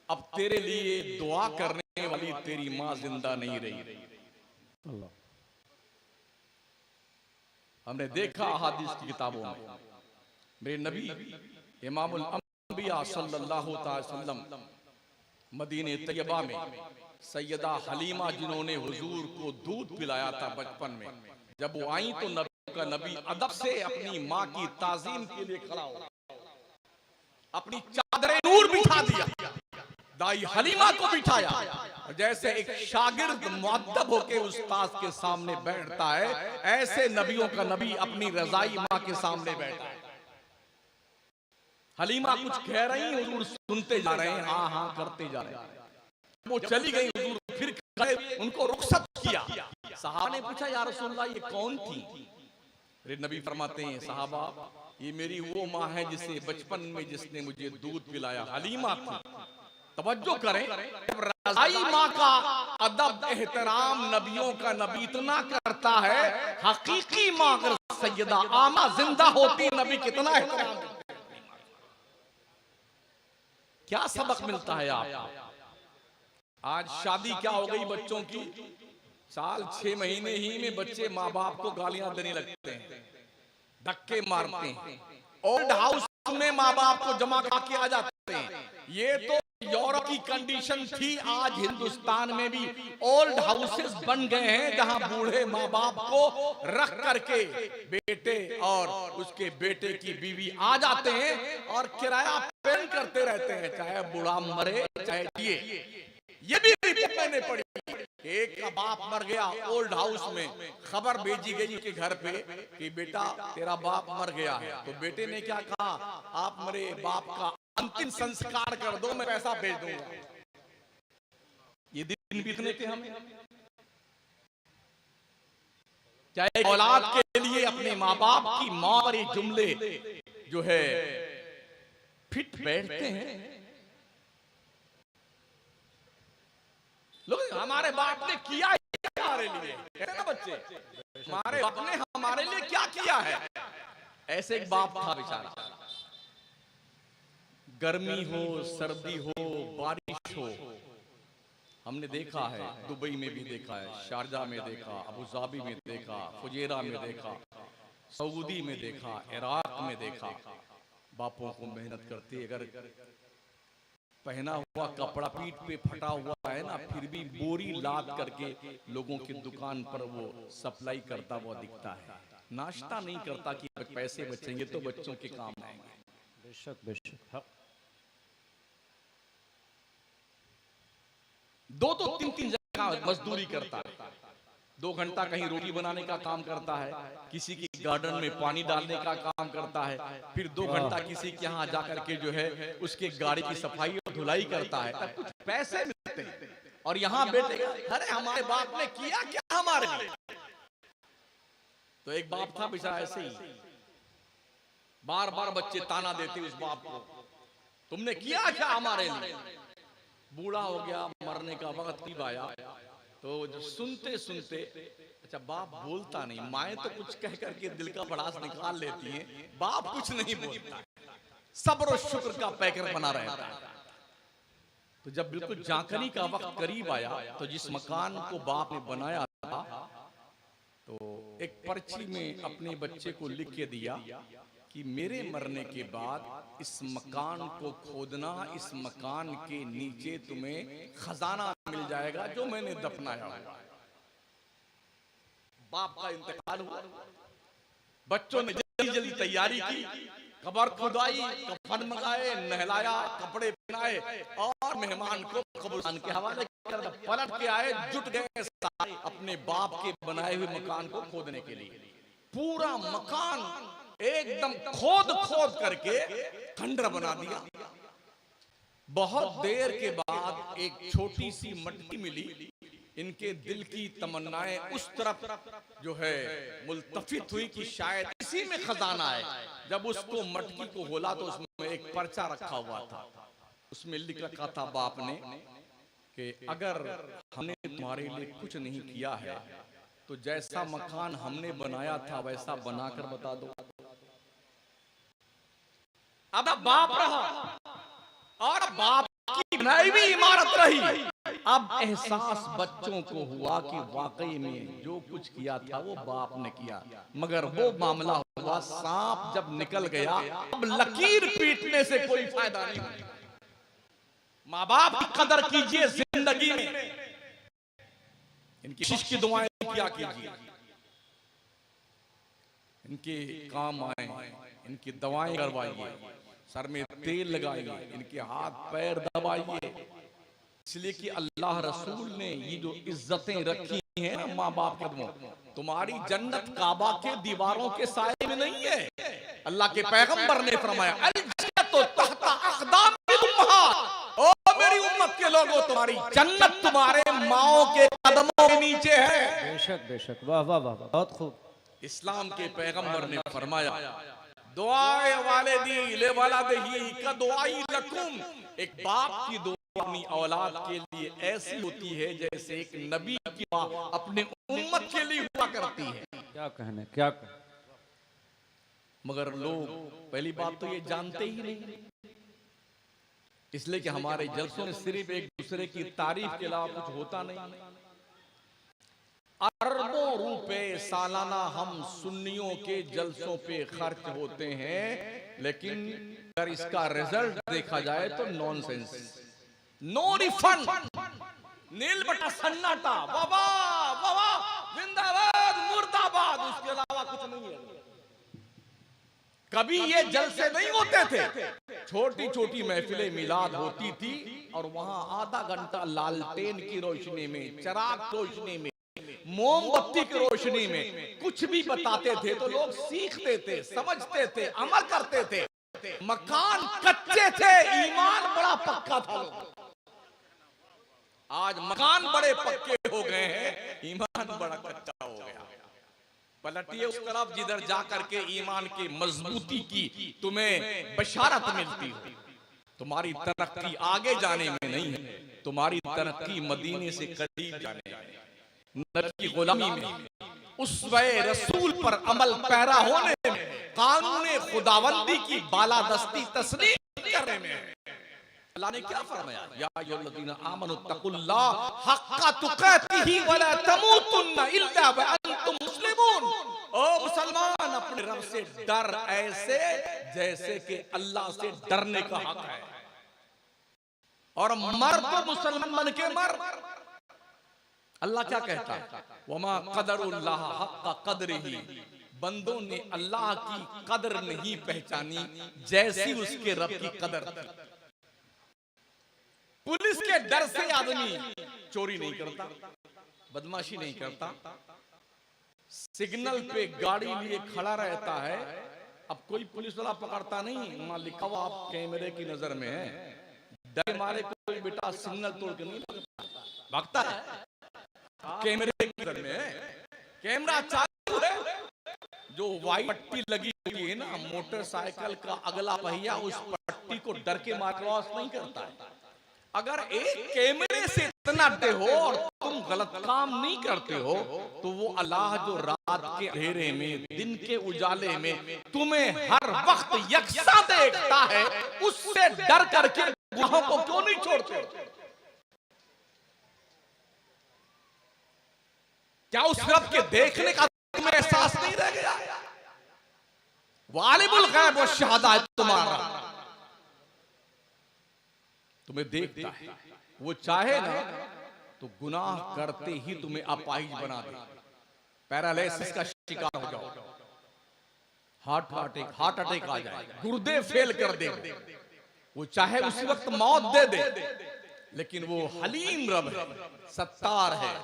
अब तेरे लिए दुआ करने वाली तेरी माँ जिंदा नहीं रही। अल्लाह। हमने देखा हदीस की किताबों में, मेरे नबी इमामुल अंबिया सल्लल्लाहु अलैहि वसल्लम मदीने तैयबा में सैयदा हलीमा जिन्होंने हुजूर को दूध पिलाया था बचपन में, जब वो आई तो नबी अदब से अपनी माँ की ताजीम के लिए खड़ा हो, अपनी चादरे नूर बिछा दिया, दाई हलीमा को बिठाया, और जैसे एक शागिर्द मुअद्दब होके उस्ताद के सामने बैठता है, ऐसे नबियों का नबी अपनी रजाई माँ के सामने बैठा है। हलीमा कुछ कह रही, हुजूर सुनते जा रहे हैं, हाँ हाँ करते जा रहे हैं। वो चली गई, हुजूर फिर गए, उनको रुखसत किया। सहाबा ने पूछा या रसूलल्लाह ये कौन थी? मेरे नबी फरमाते हैं साहबा ये मेरी वो माँ है जिसे बचपन में जिसने मुझे दूध पिलाया, हलीमा थी। तवज्जो करें, रज़ाई माँ का अदब एहतराम नबियों का नबी इतना करता है, हकीकी माँ अगर सैयदा आमा जिंदा होती नबी कितना एहतराम करते। क्या सबक मिलता है आपको? आज शादी क्या हो गई बच्चों की, साल 6 महीने ही में बच्चे माँ बाप को गालियां देने लगते हैं, धक्के मारते हैं, ओल्ड हाउस में माँ बाप को जमा करके आ जाते हैं। ये तो यूरोप की कंडीशन थी, आज हिंदुस्तान में भी ओल्ड हाउसेस बन गए हैं जहां बूढ़े माँ बाप को रख करके बेटे और उसके बेटे की बीवी आ जाते हैं और किराया पेन करते रहते हैं, चाहे बूढ़ा मरे चाहे जिए। ये भी रिपोर्ट मैंने पढ़ी, एक का बाप मर गया, ओल्ड हाउस में खबर भेजी गई के घर पे कि बेटा तेरा बाप मर गया है। तो बेटे ने क्या कहा, आप मेरे बाप का अंतिम संस्कार कर दो, मैं पैसा भेज दूंगा। ये दिन बीतने थे हमें। चाहे औलाद के लिए अपने माँ बाप की माँ पर ये जुमले जो है फिट बैठते हैं। लोग हमारे बाप ने किया हमारे लिए, कहते ना बच्चे, हमारे बाप ने हमारे लिए क्या किया है। ऐसे एक बाप था बेचारा, गर्मी हो सर्दी हो बारिश हो, हमने देखा है, दुबई में भी देखा है, शारजा में देखा, अबू धाबी में देखा, फुजेरा में देखा, सऊदी में देखा, इराक में देखा, बापों को मेहनत करती। अगर पहना हुआ कपड़ा पीठ पे फटा हुआ है ना, फिर भी बोरी लाद करके लोगों की दुकान पर वो सप्लाई करता हुआ दिखता है। नाश्ता नहीं करता कि पैसे बचेंगे तो बच्चों के काम आएंगे। बेशक बेशक, हाँ। दो तो तीन तीन जगह मजदूरी करता है। 2 घंटा कहीं रोटी बनाने का काम करता है, किसी की गार्डन में पानी डालने का काम करता है, फिर 2 घंटा किसी के यहाँ जाकर के जो है उसके गाड़ी की सफाई और धुलाई करता है, तब कुछ पैसे मिलते हैं। और यहाँ बेटे, अरे हमारे बाप ने किया क्या हमारे लिए? तो एक बाप था बेचारा ऐसे ही, बार बार बच्चे ताना देते उस बाप को, तुमने किया क्या हमारे लिए? बूढ़ा हो गया, मरने का वक्त करीब आया, तो जो सुनते सुनते, अच्छा बाप बोलता नहीं, माए तो कुछ कह करके दिल का भड़ास निकाल लेती हैं, बाप कुछ नहीं बोलता, सब्र और शुक्र का पैकर बना रहता है। तो जब बिल्कुल जांकनी का वक्त करीब आया, तो जिस मकान को बाप ने बनाया था, तो एक पर्ची में अपने बच्चे को लिख के दिया कि मेरे मरने के बाद इस मकान को खोदना, इस मकान के नीचे तुम्हें खजाना मिल जाएगा जो मैंने दफनाया हुआ। बाप का इंतकाल हुआ, बच्चों ने जल्दी जल्दी तैयारी की, कब्र खुदाई, कफन मंगाए, नहलाया, कपड़े पहनाए और मेहमान को कब्रिस्तान के हवाले कर पलट के आए, जुट गए सारे अपने बाप के बनाए हुए मकान को खोदने के लिए। पूरा मकान एकदम खोद खोद करके खंडर बना दिया। बहुत देर के बाद एक छोटी सी मटकी मिली, इनके दिल की तमन्नाएं उस तरफ जो है मुल्तफित हुई कि शायद इसी में खजाना है। जब उसको मटकी को खोला तो उसमें एक पर्चा रखा हुआ था, उसमें लिख रखा था बाप ने कि अगर हमने तुम्हारे लिए कुछ नहीं किया है तो जैसा मकान हमने बनाया था वैसा बनाकर बता दो। अब बाप रहा और बाप की बनाई हुई इमारत रही। अब एहसास बच्चों को हुआ कि वाकई में जो कुछ किया था वो बाप ने किया, मगर वो मामला हुआ सांप जब निकल गया, अब लकीर पीटने से कोई फायदा नहीं। माँ बाप की कदर कीजिए जिंदगी में, इनकी शिश की दुआएं क्या कीजिए, इनके काम आए, इनकी दवाएं करवाइए, सर में तेल लगाइए, इनके हाथ पैर दबाइए, इसलिए कि अल्लाह रसूल ने ये जो इज्जतें रखी हैं ना माँ बाप कदमों, तुम्हारी जन्नत काबा के दीवारों के साए में नहीं है। अल्लाह के पैगंबर ने फरमाया अल-जन्नतु तहता अक़दामिल उम्महात, ओ मेरी उम्मत के लोगों, तुम्हारी जन्नत तुम्हारे माओ के कदमों के नीचे है। बेशक बेशक, वाह वाह वाह, बहुत खूब। इस्लाम के पैगंबर ने फरमाया दुआए वालिदी ले वलदिही का दुआई लकुम, एक बाप की दुआ अपनी औलाद के लिए ऐसी होती है जैसे एक नबी की दुआ अपने उम्मत के लिए हुआ करती है। क्या कहने, क्या कहने। मगर लोग पहली बात तो ये जानते ही नहीं, इसलिए कि हमारे जलसों में सिर्फ एक दूसरे की तारीफ के अलावा कुछ होता नहीं। अरबों रुपए सालाना हम सुन्नियों के जलसों पे खर्च होते हैं, लेकिन अगर इसका रिजल्ट देखा जाए तो नॉनसेंस, नो रिफंड, नील बटा सन्नाटा, बाबा बाबा जिंदाबाद मुर्दाबाद, उसके अलावा कुछ नहीं है। कभी ये जलसे नहीं होते थे, छोटी छोटी महफिलें मिलाद होती थी और वहां आधा घंटा लालटेन की रोशनी में, चिराग रोशनी में, मोमबत्ती की रोशनी में कुछ भी बताते थे तो लोग सीखते थे, समझते थे, अमल करते थे। मकान कच्चे थे, ईमान बड़ा पक्का था। आज मकान बड़े पक्के हो गए हैं, ईमान बड़ा कच्चा हो गया। पलटिए उस तरफ जिधर जाकर के ईमान की मजबूती की तुम्हें बशारत मिलती हो। तुम्हारी तरक्की आगे जाने में नहीं है, तुम्हारी तरक्की मदीने से करीब जाने में, नबी की गुलामी में, उसवे रसूल पर अमल पैरा होने में, कानून खुदावंदी की बालादस्ती तस्लीम करने में। अल्लाह ने क्या फरमाया, या अय्युहल्लज़ीना आमनुत्तकुल्लाह हक्का तुकातिही वला तमूतुन्ना इल्ला व अंतुम मुस्लिमून। ओ मुसलमान, अपने रब से डर ऐसे जैसे कि अल्लाह से डरने का हक है। और मर तो मुसलमान बन के मर। अल्लाह क्या कहता है, वमा क़दरुल्लाह हक़्क़ क़द्रिही, बंदों ने अल्लाह की कदर नहीं पहचानी जैसी उसके रब की कदर थी। पुलिस के डर से आदमी चोरी नहीं करता, बदमाशी नहीं करता, सिग्नल पे गाड़ी लिए खड़ा रहता है। अब कोई पुलिस वाला पकड़ता नहीं, वहां लिखा हुआ आप कैमरे की नजर में है, डर मारे कोई बेटा सिग्नल तोड़ के नहीं भागता है, कैमरे की नजर में है, कैमरा चालू है। जो वाइट पट्टी लगी हुई है ना मोटरसाइकिल का अगला पहिया, उस पट्टी को डर के मार क्रॉस नहीं करता है। अगर एक कैमरे से इतना डरते हो और तुम गलत काम नहीं करते हो, तो वो अल्लाह जो रात के अंधेरे में दिन के उजाले में तुम्हें हर वक्त यकसा देखता है, उससे डर करके गुनाहों को क्यों नहीं छोड़ते? क्या उस रब के देखने का तुम्हें एहसास नहीं रह गया? वालिमुल गैब व शहादा है तुम्हारा, तुम्हें देखता है। वो चाहे ना तो गुनाह करते ही तुम्हें अपाहिज बना दे, पैरालिसिस का शिकार हो जाओ, हार्ट अटैक आ जाए, गुर्दे फेल कर दे। वो चाहे उसी वक्त मौत दे दे, लेकिन वो हलीम रब है, सत्तार है,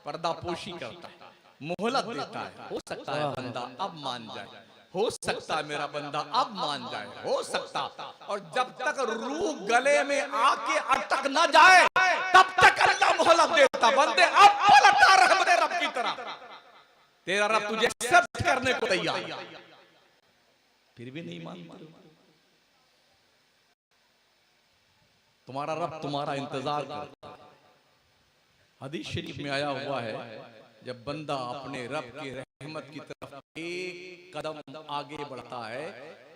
पर्दापोशी करता है, मोहलत देता है। हो सकता है बंदा अब मान जाए, हो सकता है मेरा बंदा अब मान जाए, हो सकता। और जब तक रूह गले में आके अटक ना जाए तब तक अल्लाह मोहलत देता। बंदे अब पलटा रहमत रब की तरह, तेरा रब तुझे एक्सेप्ट करने को तैयार, फिर भी नहीं मानता। तुम्हारा रब तुम्हारा इंतजार करता है। हदीस शरीफ में आया हुआ है, जब बंदा अपने रब की रहमत की तरफ एक कदम आगे बढ़ता है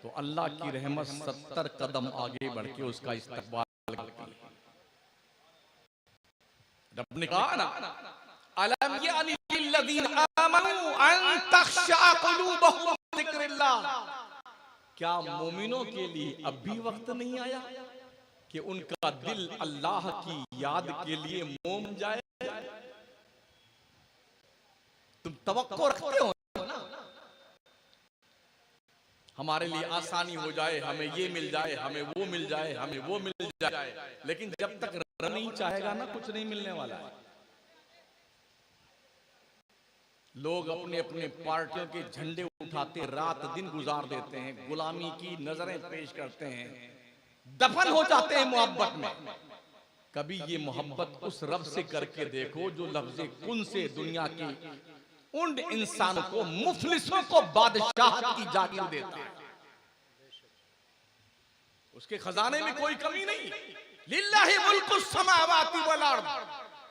तो अल्लाह की रहमत 70 कदम आगे बढ़ के उसका इस्तकबाल करती है। रब ने कहा ना, अलम यानी लिल्लज़ीना आमनू अन तख़शअ क़ुलूबुहुम लिज़िक्रिल्लाह, क्या मोमिनों के लिए अब भी वक्त नहीं आया कि उनका दिल अल्लाह की याद के लिए मोम जाए? तुम तवक्को रखते हो ना, हमारे लिए आसानी हो जाए, हमें ये मिल जाए, हमें वो मिल जाए, हमें वो मिल जाए, लेकिन जब तक रब नहीं चाहेगा ना, कुछ नहीं मिलने वाला है। लोग अपने अपने पार्टियों के झंडे उठाते रात दिन गुजार देते हैं, गुलामी की नजरें पेश करते हैं, दफन हो जाते हैं मोहब्बत में। कभी ये मोहब्बत उस रब से करके देखो जो लफ्ज़े कुन से दुनिया की उन इंसानों को, मुफलिसों को बादशाहत की जागीर देता है। उसके खजाने में कोई कमी नहीं। लिल्लाहि मुल्कुस समावाति वल अर्द,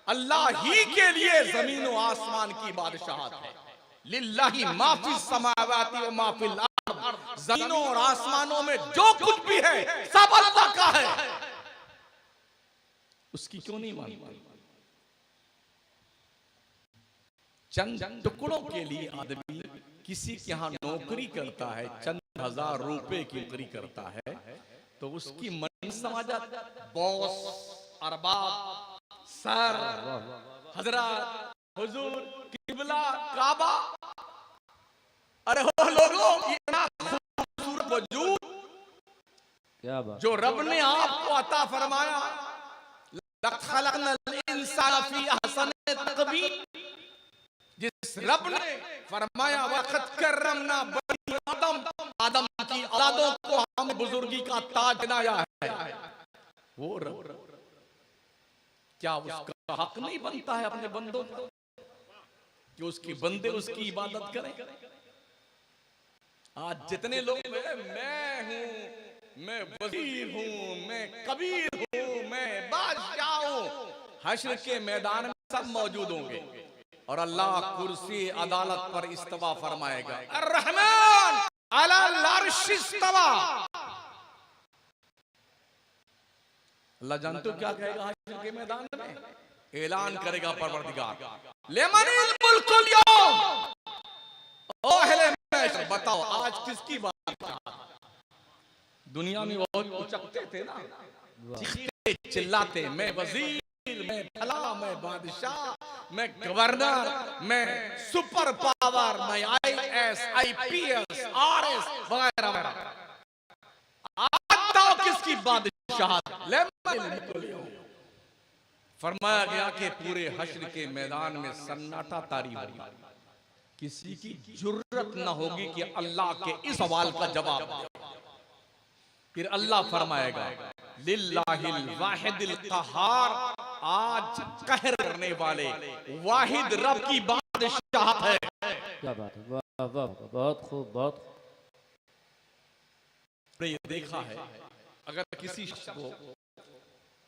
अल्लाह ही के लिए जमीन और आसमान की बादशाहत है। लिल्लाहि मा फिस समावाति व मा फिल अर्द, जमीनों और आसमानों में जो कुछ भी है सब अल्लाह का है। उसकी क्यों नहीं मानते? चंद टुकड़ों के लिए आदमी किसी के यहाँ नौकरी करता है, चंद हजार रुपए की नौकरी करता है, तो उसकी मन समाजा बॉस, अरबाब, सर, हजरत, हुजूर, किबला, काबा। अरे हो लोगों, इतना खूबसूरत वजूद क्या बात, जो रब ने आपको अता फरमाया, लक़द ख़लक़नल इंसान फी अहसनि तक़वीम, जिस रब ने फरमाया वक़द करमना बनी आदम, आदम की औलादों को हम बुजुर्गी का ताज बनाया है, वो रब, क्या उसका हक नहीं बनता है अपने बंदों को कि उसकी बंदे उसकी इबादत करें? आज जितने लोग मैं हूं, मैं वजीर हूं, मैं कबीर हूं, मैं बादशाह हूं, हश्र के मैदान में सब मौजूद होंगे और अल्लाह कुर्सी अदालत पर इस्तवा फरमाएगा। अर्रहमान अलल अर्श इस्तवा। अल्लाह जानते हो क्या कहेगा हश्र के मैदान में? ऐलान करेगा परवरदिगार, लिमनिल मुल्कुल यौम, ओ अहले महशर बताओ आज किसकी बात? दुनिया में बहुत उचकते थे ना, चिल्लाते, मैं वजीर, मैं फला, मैं बादशाह, मैं गवर्नर, मैं सुपर पावर, मैं IAS, IPS, RS वगैरह वगैरह। आज बताओ किसकी बादशाह? फरमाया गया कि पूरे हश्र के मैदान में सन्नाटा तारी होगा, किसी की जुर्रत न होगी कि अल्लाह के इस सवाल का जवाब दे। फिर अल्लाह फरमाएगा, लिल्लाहिल वाहिदिल क़हार, आज कहर करने वाले वाहिद रब की बादशाहत है। क्या बात है, वाह वाह, बहुत खूब, बहुत खूब। आपने ये देखा है, अगर किसी शख्स को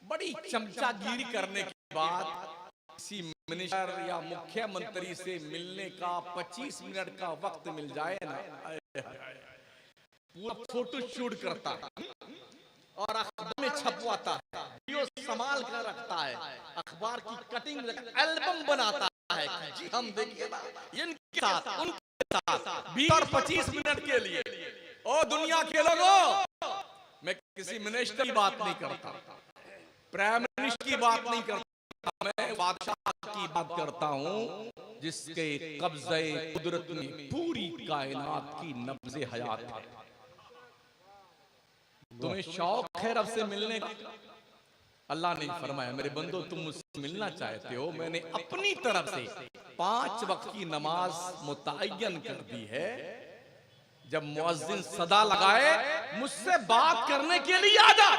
बड़ी चमचागिरी करने के बाद किसी मिनिस्टर या मुख्यमंत्री से मिलने का 25 मिनट का वक्त मिल जाए ना, पूरा फोटो शूट करता है और अखबार में छपवाता है, वीडियो संभाल कर रखता है, अखबार की कटिंग एल्बम बनाता है। जी हम देखिए ना, इनके साथ उनके साथ 20 और 25 मिनट के लिए। ओ दुनिया के लोगों, मैं किसी मिनिस्टर की बात नहीं करता, प्राइम मिनिस्टर की बात नहीं करता, मैं बादशाह की बात करता हूं जिसके कब्जे कुदरत में पूरी कायनात की नब्ज़े हयात है। तुम्हें शौक है रब से मिलने का? अल्लाह ने फरमाया, मेरे बंदो तुम मुझसे मिलना चाहते हो, मैंने अपनी तरफ से 5 वक्त की नमाज मुतय्यन कर दी है। जब मुअज्जिन सदा लगाए, मुझसे बात करने के लिए आ जा।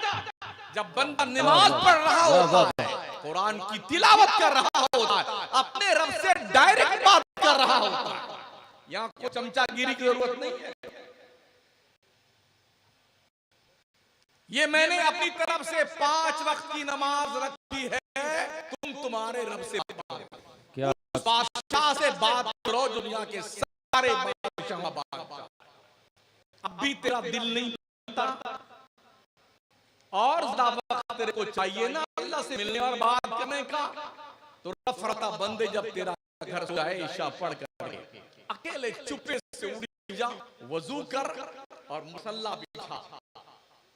जब बंदा नमाज पढ़ रहा होता है, कुरान की तिलावत कर रहा होता है, अपने रब से डायरेक्ट बात कर रहा होता है, यहाँ कोई चमचागिरी की जरूरत नहीं है। ये मैंने अपनी तरफ से 5 वक्त की नमाज रखी है, तुम तुम्हारे रब से क्या बादशाह से बात करो, दुनिया के सारे बादशाह। अब भी तेरा दिल नहीं बनता और ज्यादा वक्त तेरे को चाहिए ना अल्लाह से मिलने और बात करने का, तो रफरता बंदे जब तेरा घर से आए इशा पढ़ कर अकेले चुपे से उड़ जा, वजू कर और मुसल्ला बिछा,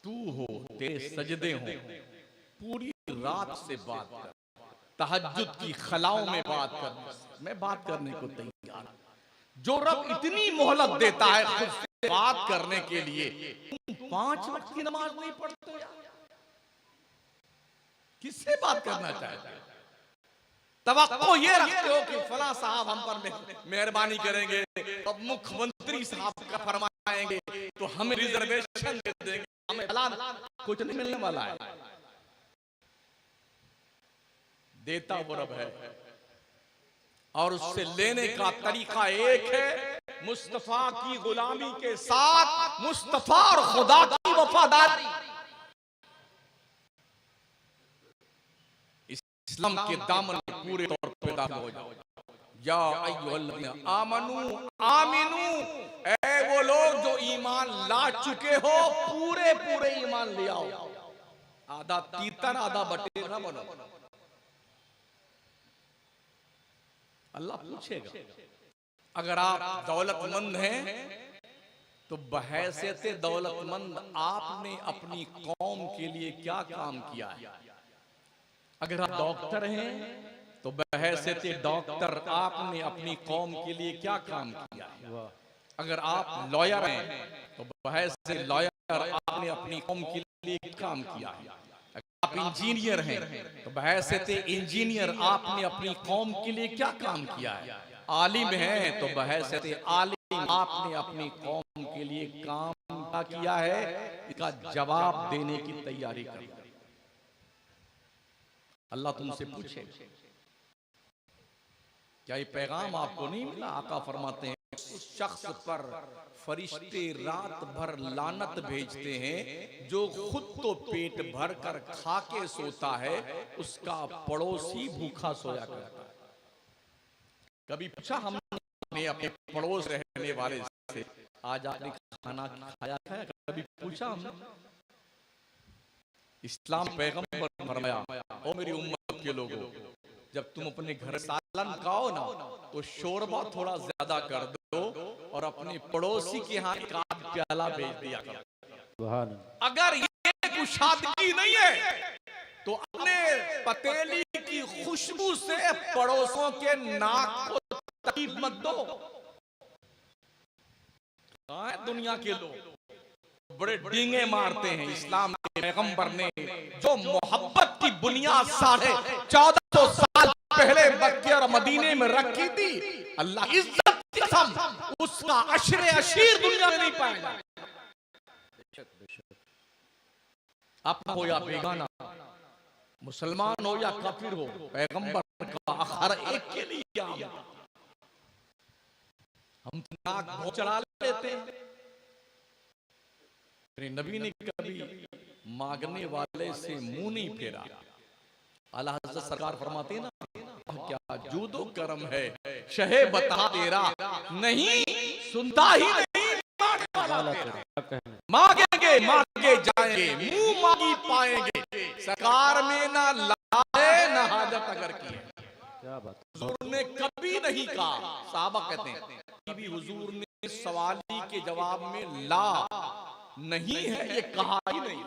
तू हो, तेरे सजदे हो, पूरी रात से बात कर, तहज्जुद की खलाओं में बात कर, मैं बात करने को तैयार। जो रब इतनी मोहलत देता है खुद से बात करने के लिए, तुम 5 वक्त की नमाज नहीं पढ़ते यार? किससे बात करना चाहते हो? तवक्को ये रखते हो कि फला साहब हम पर मेहरबानी करेंगे, अब मुख्यमंत्री साहब का फरमाएंगे तो हमें रिजर्वेशन दे देंगे, हमें कुछ नहीं मिलने वाला है। देता वो रब है और उससे लेने का तरीका एक है, मुस्तफा की गुलामी के साथ मुस्तफा और खुदा की वफादारी। इस्लाम के दामन में पूरे तौर पे दाखिल हो जाओ। या अय्युहल्लज़ीना आमनू आमिनू, ऐ वो लोग जो ईमान ला चुके हो, पूरे पूरे ईमान ले आओ, आधा तीतर आधा बटेर ना बनो। अल्लाह पूछेगा, अगर आप दौलतमंद हैं तो बहैसियत दौलतमंद आपने अपनी कौम के लिए क्या काम किया है? अगर आप डॉक्टर हैं तो बहैसियत डॉक्टर आपने अपनी कौम के लिए क्या काम किया है? अगर आप लॉयर हैं तो बहैसियत लॉयर आपने अपनी कौम के लिए क्या काम किया है? अगर आप इंजीनियर हैं तो बहैसियत इंजीनियर आपने अपनी कौम के लिए क्या काम किया है? आलिम हैं तो बहैसियत आलिम आपने अपनी कौम के लिए काम क्या किया है? इसका जवाब देने की तैयारी करें। अल्लाह तुमसे पूछे, क्या ये पैगाम आपको नहीं मिला? आका फरमाते हैं, उस शख्स पर फरिश्ते रात भर लानत भेजते हैं जो खुद तो पेट भर कर खा के सोता है, उसका पड़ोसी भूखा सोया करता है। कभी पूछा हमने अपने पड़ोस रहने वाले से, आज आपने खाना खाया है? कभी पूछा हमने? इस्लाम पैगंबर फरमाया, ओ मेरी उम्मत के लोगों, जब तुम अपने घर सालन खाओ ना तो शोरबा थोड़ा ज्यादा कर दो और अपने पड़ोसी के यहाँ एक आध प्याला भेज दिया करो। अगर ये कुशादगी नहीं है तो अपने पतेली की खुशबू से पड़ोसों के नाक को तकलीफ मत दो। कहां है दुनिया के लोग बड़े डींगे मारते हैं। इस्लाम के पैगंबर ने जो मोहब्बत की बुनियाद 1450 साल पहले मक्के और मदीने में रखी थी, अल्लाह इज्जत की कसम उसका अशरे अशीर दुनिया में नहीं पाएगा। अपना हो या बेगाना, मुसलमान हो या काफिर हो, पैगंबर का हर एक के लिए हम नाक बहुत चढ़ा लेते हैं। मेरे नबी ने कभी मांगने वाले से मुंह नहीं फेरा। आला हज़रत सरकार फरमाते हैं ना, क्या जूदो करम है शहे बता तेरा, नहीं सुनता ही नहीं। मांगेंगे मांगे जाएंगे, मुंह मांगी पाएंगे। सरकार में ना लाए ना हाजत अगर की है। क्या बात। हुजूर ने कभी नहीं कहा, साहबा कहते हैं कभी हुजूर ने सवाली के जवाब में ला नहीं है ये कहा ही नहीं,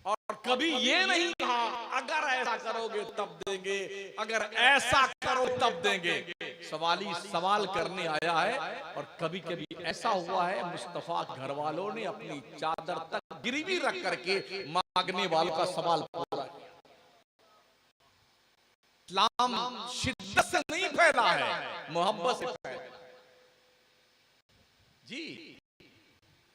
और कभी ये नहीं कहा अगर ऐसा करोगे तब देंगे, अगर ऐसा करो तब देंगे। सवाली सवाल करने आया है। और कभी कभी ऐसा हुआ है मुस्तफा घर वालों ने अपनी चादर तक गिरवी रख करके मांगने वालों का सवाल पूरा किया। इस्लाम शिद्दत से नहीं फैला है, मोहब्बत से फैला जी।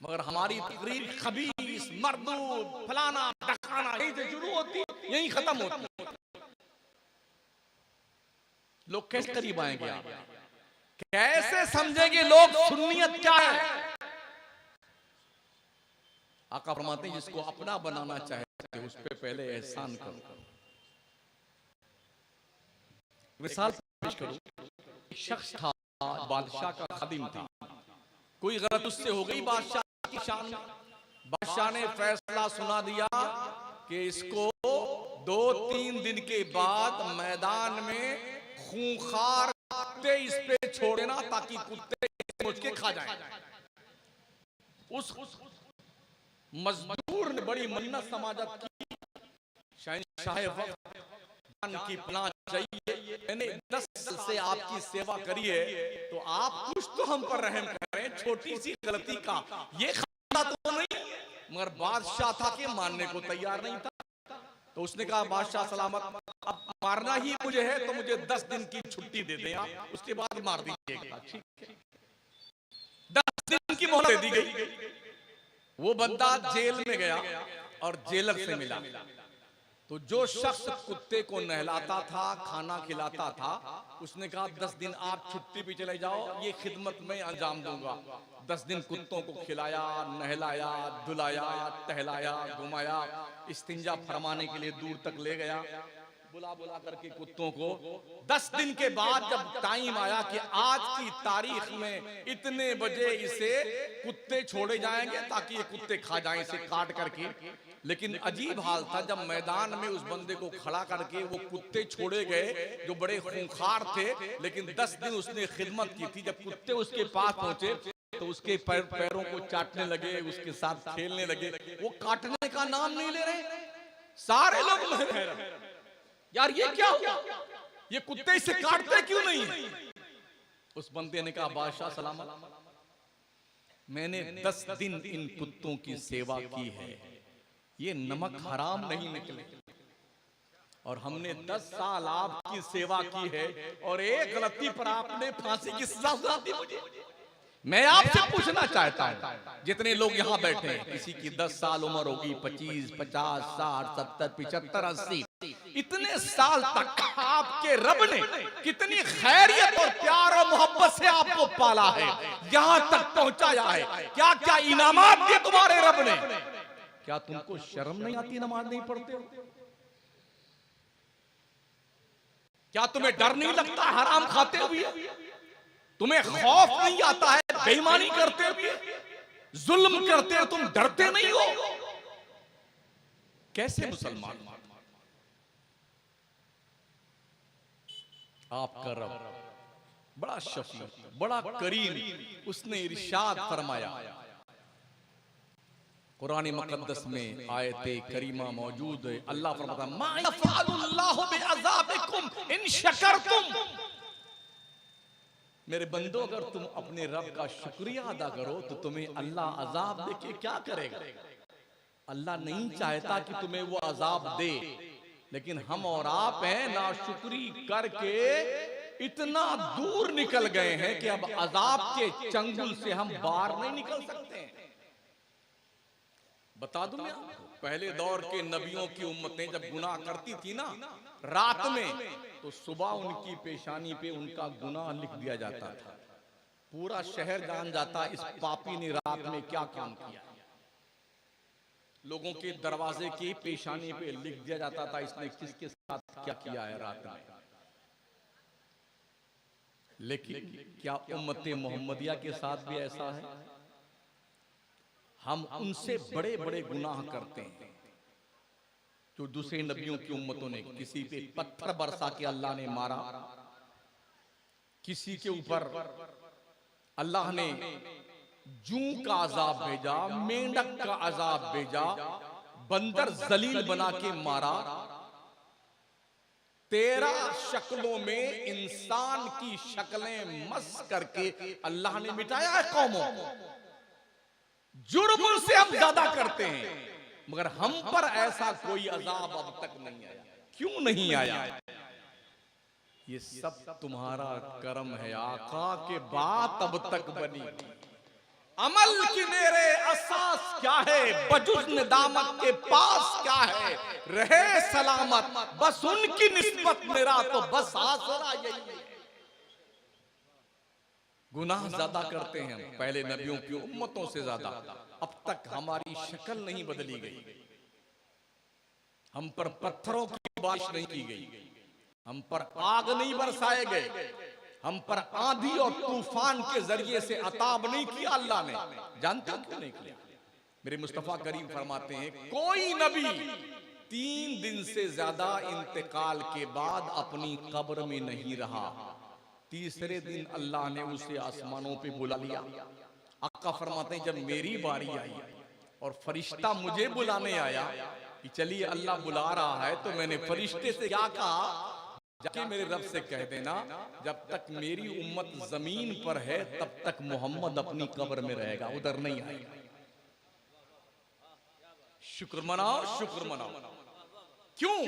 मगर हमारी तकरीर खबीस मरदूद फलाना ढकाना यहीं से शुरू होती, यहीं खत्म होती। लोग कैसे करीब आएंगे, आप कैसे समझेंगे लोग सुन्नियत क्या है। आका फरमाते हैं जिसको अपना बनाना चाहे उस पे पहले एहसान करो। मिसाल पेश करूं, एक शख्स था, बादशाह का खादिम था। कोई गलत उससे हो गई बादशाह की शान में। बादशाह ने फैसला सुना दिया कि इसको 2-3 दिन के बाद मैदान में खूंखार कुत्ते इस पे छोड़ना ताकि कुत्ते मुझ के खा जाएं। उस मजदूर ने बड़ी मन्नत समाजत की, शहंशाह वक्त की पनाह चाहिए, मैंने 10 साल से आपकी सेवा करी है, तो आप कुछ तो हम पर रहम करें, छोटी सी गलती का ये खाता तो नहीं। मगर बादशाह था कि मानने को तैयार नहीं था। तो उसने कहा बादशाह सलामत, अब मारना ही मुझे है तो मुझे 10 दिन की छुट्टी दे दें आप, उसके बाद मार दीजिएगा। ठीक है, 10 दिन की मोहलत दे दी गई। वो बंदा जेल में गया और जेलर से मिला। तो जो शख्स कुत्ते को नहलाता था, खाना खिलाता था, उसने कहा 10 दिन आप छुट्टी पे चले जाओ, ये खिदमत मैं अंजाम दूंगा। 10 दिन कुत्तों को खिलाया, नहलाया, धुलाया, टहलाया, घुमाया, इस्तिंजा फरमाने के लिए दूर तक ले गया, बुला बुला करके कुत्तों को। 10 दिन के बाद जब टाइम आया कि आज की तारीख में इतने बजे इसे कुत्ते छोड़े जाएंगे ताकि ये कुत्ते खा जाएं इसे काट करके, लेकिन अजीब हाल था, जब मैदान में उस बंदे को खड़ा करके वो कुत्ते छोड़े गए जो बड़े खूंखार थे, लेकिन 10 दिन उसने खिदमत की थी। जब कुत्ते उसके पास पहुंचे तो उसके पैरों को चाटने लगे, उसके साथ खेलने लगे, वो काटने का नाम नहीं ले रहे। सारे लोग यार ये क्या हुआ, ये कुत्ते इसे काटते क्यों नहीं। उस बंदे ने कहा बादशाह सलामत, मैंने 10 दिन इन कुत्तों की सेवा की है, ये नमक हराम नहीं निकले, और हमने 10 साल आपकी सेवा की है और एक गलती पर आपने फांसी की सजा सुना दी मुझे। मैं आपसे पूछना चाहता हूं, जितने लोग यहाँ बैठे हैं, किसी की 10 साल उम्र होगी, 25, 50, 60, 70, 75, 80, इतने साल तक आपके रब ने कितनी खैरियत और प्यार और मोहब्बत से आपको पाला है, यहाँ तक पहुंचाया है, क्या क्या इनामात दिए तुम्हारे रब ने। क्या तुमको शर्म नहीं आती नमाज नहीं पढ़ते हो? क्या तुम्हें डर नहीं लगता हराम खाते हुए? तुम्हें खौफ नहीं आता है बेईमानी करते हुए, जुल्म करते हुए तुम डरते नहीं हो? कैसे मुसलमान? आपका रब बड़ा शफीक, बड़ा करीम, उसने इरशाद फरमाया कुरान मुक़द्दस में आयत करीमा मौजूद है। अल्लाह फरमाता है मा यफ़अलुल्लाहु बिअज़ाबिकुम इन शकरतुम। मेरे बंदो, अगर तुम अपने रब का शुक्रिया अदा करो तो तुम्हें अल्लाह अजाब देके क्या करेगा? अल्लाह नहीं चाहता कि तुम्हें वो अजाब दे, लेकिन हम और आप हैं नाशुक्री करके इतना दूर निकल गए हैं कि अब अजाब के चंगुल से हम बाहर नहीं निकल सकते हैं। बता दूं मैं आपको, पहले दौर के नबियों की उम्मतें जब गुनाह करती थी ना रात में, तो सुबह उनकी पेशानी पे उनका गुनाह लिख दिया जाता था। पूरा शहर जान जाता इस पापी ने रात में क्या काम किया। लोगों के दरवाजे की पेशानी पे लिख दिया जाता था इसने किसके साथ क्या किया है रात में। लेकिन क्या उम्मत मोहम्मदिया के साथ भी ऐसा है? हम उनसे बड़े बड़े गुनाह करते हैं जो दूसरे नबियों की उम्मतों ने। किसी पे पत्थर बरसा के अल्लाह ने मारा, किसी के ऊपर अल्लाह ने जू का अजाब भेजा, मेंढक का अजाब भेजा, बंदर जलील बना के मारा। 13 शक्लों में इंसान की शक्लें मस करके अल्लाह ने मिटाया है कौमों को। जुर्म उनसे हम ज्यादा करते हैं, मगर हम पर ऐसा कोई अजाब अब तक नहीं आया। क्यों नहीं आया? ये सब तुम्हारा कर्म है। आका के बात अब तक बनी। अमल की मेरे असास क्या है, बजुज निदामत के पास क्या है, रहे सलामत बस उनकी निस्बत मेरा तो बस आसरा यही है। गुनाह ज्यादा करते हैं हम पहले नबियों की उम्मतों से ज्यादा। अब तक हमारी शक्ल नहीं बदली गई, हम पर पत्थरों की बारिश नहीं की गई, हम पर आग नहीं बरसाए गए, हम पर आंधी और तूफान के जरिए से अताब नहीं किया अल्लाह ने। जानते हो क्यों नहीं किया? मेरे मुस्तफा करीम फरमाते हैं कोई नबी 3 दिन से ज्यादा इंतकाल के बाद अपनी कब्र में नहीं रहा। तीसरे दिन अल्लाह ने उसे आसमानों पे बुला लिया। आका फरमाते हैं जब मेरी बारी आई और फरिश्ता मुझे बुलाने आया कि चलिए अल्लाह बुला रहा है, तो मैंने फरिश्ते से क्या कहा, जाके मेरे रब से कह देना जब तक मेरी उम्मत जमीन पर है तब तक मोहम्मद अपनी कब्र में रहेगा, उधर नहीं आएगा। शुक्र मनाओ, शुक्र मनाओ। क्यों?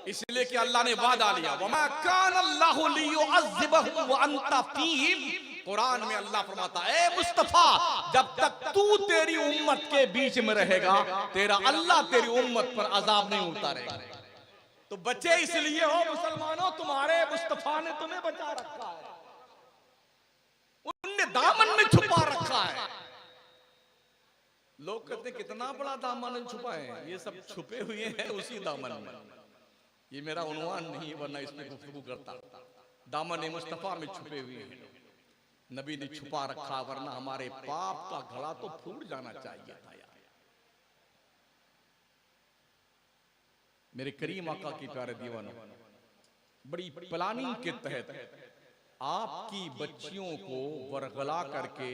इसलिए कि अल्लाह ने वादा लिया वमा कान अल्लाहु लियुअज़्ज़िबहुम व अंता फीहिम। कुरान में अल्लाह फरमाता है ए मुस्तफा, जब तक तू तेरी उम्मत के बीच में रहेगा तेरा अल्लाह तेरी उम्मत पर अजाब नहीं उतारेगा। तो बचे इसलिए हो मुसलमानों, तुम्हारे मुस्तफा ने तुम्हें बचा रखा है, उनने दामन में छुपा रखा है। लोग कहते हैं कितना बड़ा दामन छुपाए हैं, ये सब छुपे हुए हैं उसी दामन में। ये मेरा उन्वान नहीं, वरना इसमें गुफ्तगू करता। दामन मुस्तफा में छुपे हुए हैं, नबी ने छुपा रखा, वरना हमारे पाप का घड़ा तो फूट जाना चाहिए था यार। मेरे करीम आका की प्यारे दीवानों, बड़ी प्लानिंग के तहत आपकी बच्चियों को वरगला करके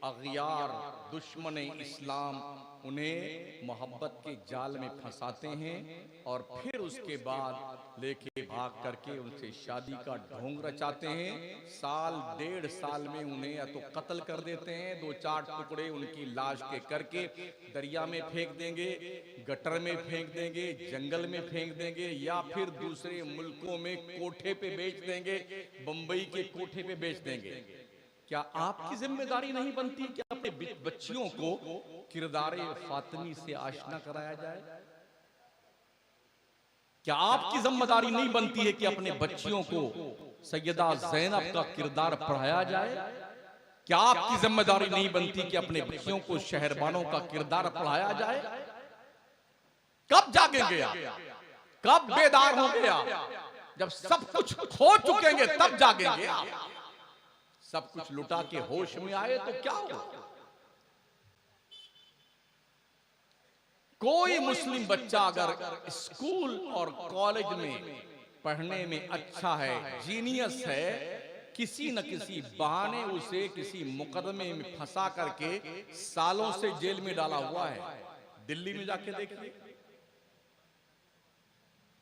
अगियार दुश्मन इस्लाम उन्हें मोहब्बत के जाल में फंसाते हैं और फिर उसके बाद लेके भाग करके उनसे शादी का ढोंग रचाते हैं। साल 1.5 साल में उन्हें या तो कत्ल कर देते हैं, 2-4 टुकड़े उनकी लाश के करके दरिया में फेंक देंगे, गटर में फेंक देंगे, जंगल में फेंक देंगे, या फिर दूसरे मुल्कों में कोठे पे बेच देंगे, बंबई के कोठे पे बेच देंगे। क्या आपकी जिम्मेदारी नहीं बनती कि अपने बच्चियों को किरदारे फातिमी से आशना कराया जाए? क्या आपकी जिम्मेदारी नहीं बनती है कि अपने बच्चियों को सैयदा ज़ैनब का किरदार पढ़ाया जाए? क्या आपकी जिम्मेदारी नहीं बनती कि अपने बच्चियों को शहरबानों का किरदार पढ़ाया जाए? कब जागेंगे आप? कब बेदार होंगे आप? जब सब कुछ खो चुकेंगे तब जागेंगे आप। सब कुछ लुटा के होश में आए तो क्या होगा? कोई मुस्लिम बच्चा अगर स्कूल और कॉलेज में पढ़ने में अच्छा है, जीनियस है, किसी न किसी बहाने उसे किसी मुकदमे में फंसा करके सालों से जेल में डाला हुआ है। दिल्ली में जाके देखिए,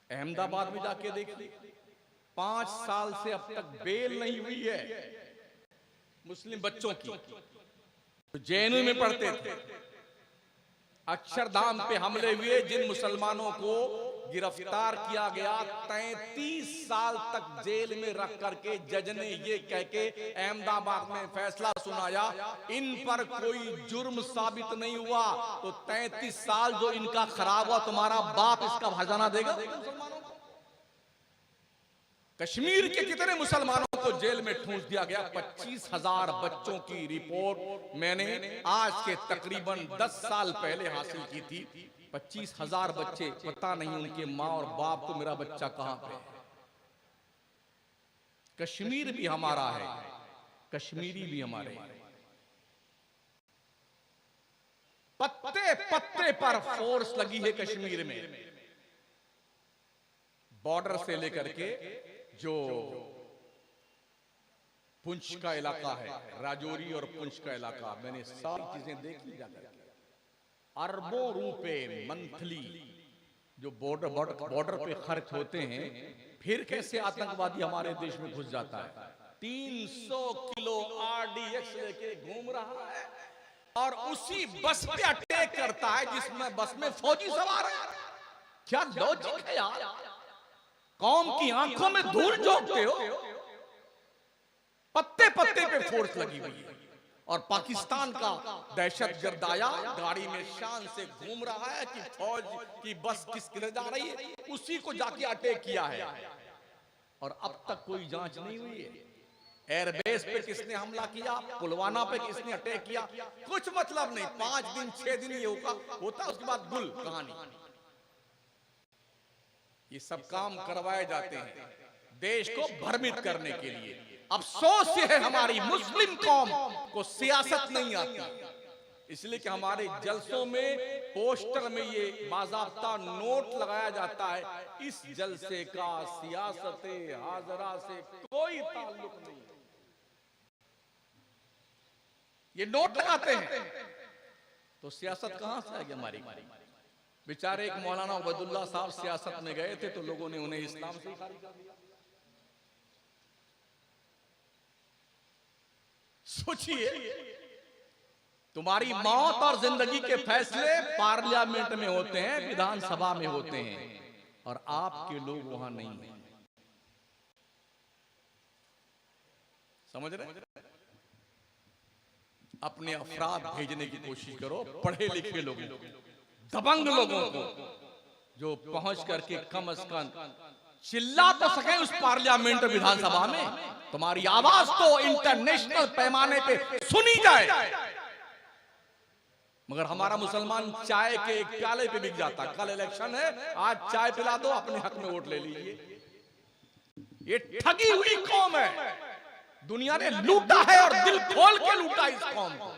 अहमदाबाद में जाके देखिए, 5 साल से अब तक बेल नहीं हुई है मुस्लिम बच्चों की तो जेएनयू में पढ़ते थे। अक्षरधाम पे हमले हुए, जिन मुसलमानों को गिरफ्तार किया गया, 33 साल तक जेल में रख करके जज ने ये कह के अहमदाबाद में फैसला सुनाया, इन पर कोई जुर्म साबित नहीं हुआ तो 33 साल जो इनका खराब हुआ, तुम्हारा बाप इसका खजाना देगा? कश्मीर के कितने मुसलमानों को जेल में ठूंस दिया गया? 25,000 बच्चों की रिपोर्ट मैंने आज के तकरीबन 10 साल पहले हासिल की थी। 25,000 बच्चे, पता नहीं उनके माँ और बाप को मेरा बच्चा कहां पे है। कश्मीर भी हमारा है, कश्मीरी भी हमारे हैं। पत्ते पत्ते पर फोर्स लगी है कश्मीर में, बॉर्डर से लेकर के जो पुंछ का इलाका है, राजौरी और पुंछ का इलाका, मैंने सारी चीजें देखी जाकर। अरबों रुपए मंथली जो बॉर्डर पे खर्च होते हैं, फिर कैसे आतंकवादी हमारे देश में घुस जाता है। 300 किलो RDX लेके घूम रहा है और उसी बस पे अटैक करता है जिसमें बस में फौजी सवार है। क्या लॉजिक है यार? कौम की आंखों में धूल झोंकते हो। पत्ते पत्ते पे फोर्स लगी हुई है और पाकिस्तान का दहशतगर्द आया, गाड़ी में शान से घूम रहा है कि फौज की बस किस किधर जा रही है, उसी को जाके अटैक किया है और अब तक कोई जांच नहीं हुई है। एयरबेस पे किसने हमला किया, पुलवामा पे किसने अटैक किया, कुछ मतलब नहीं। 5 दिन 6 दिन ये होता, उसके बाद गुल कहानी। ये सब काम करवाए जाते हैं देश को भ्रमित करने के लिए। अफसोस ये है हमारी मुस्लिम कौम को सियासत नहीं आती, इसलिए कि हमारे जलसों में पोस्टर में ये बाज़ाब्ता नोट लगाया जाता है, इस जलसे का सियासत हाजरा से कोई ताल्लुक नहीं। ये नोट लगाते हैं तो सियासत कहां से आ गई हमारी? बेचारे एक मौलाना उबैदुल्लाह साहब सियासत में गए थे तो लोगों ने उन्हें इस्लाम से खारिज कर दिया। सोचिए, तुम्हारी मौत और जिंदगी के फैसले पार्लियामेंट में होते हैं, विधानसभा में होते हैं, और आपके लोग वहां नहीं हैं। समझ रहे? अपने अफराद भेजने की कोशिश करो, पढ़े लिखे लोगों को, दबंग लोगों को, जो पहुंच करके कम से कम चिल्ला तो सके उस पार्लियामेंट विधानसभा में। तुम्हारी आवाज तो इंटरनेशनल पैमाने पे सुनी जाए। मगर हमारा मुसलमान चाय के एक प्याले पे बिक जाता। कल इलेक्शन है, आज चाय पिला दो, अपने हक में वोट ले लीजिए। ये ठगी हुई कौम है, दुनिया ने लूटा है और दिल खोल के लूटा इस कौम को।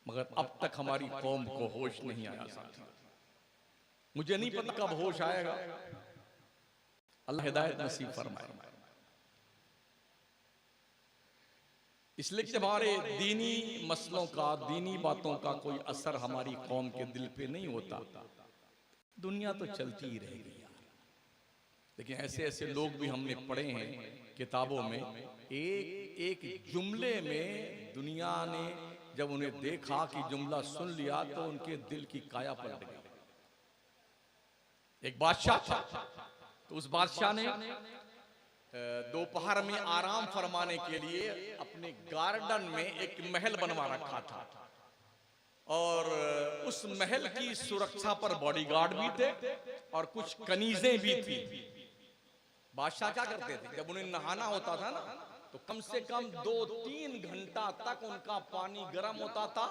मगर अब तक हमारी कौम को होश नहीं आया साथी। मुझे नहीं पता कब होश आएगा, अल्लाह हिदायत नसीब फरमाए। इसलिए कि हमारे दीनी मसलों का, दीनी बातों का कोई असर हमारी कौम के दिल पे नहीं होता, दुनिया तो चलती ही रहेगी यार। लेकिन ऐसे ऐसे लोग भी हमने पढ़े हैं किताबों में, एक जुमले में दुनिया ने जब उन्हें देखा कि जुमला सुन लिया तो उनके दिल की काया पलट गई। एक बादशाह था, तो उस बादशाह ने दोपहर में आराम फरमाने के लिए अपने गार्डन में एक महल बनवा रखा था और उस महल की सुरक्षा पर बॉडीगार्ड भी थे और कुछ कनीजें भी थी। बादशाह क्या करते थे, जब उन्हें नहाना होता था ना, तो कम से कम 2-3 घंटा तक उनका पानी गर्म होता था,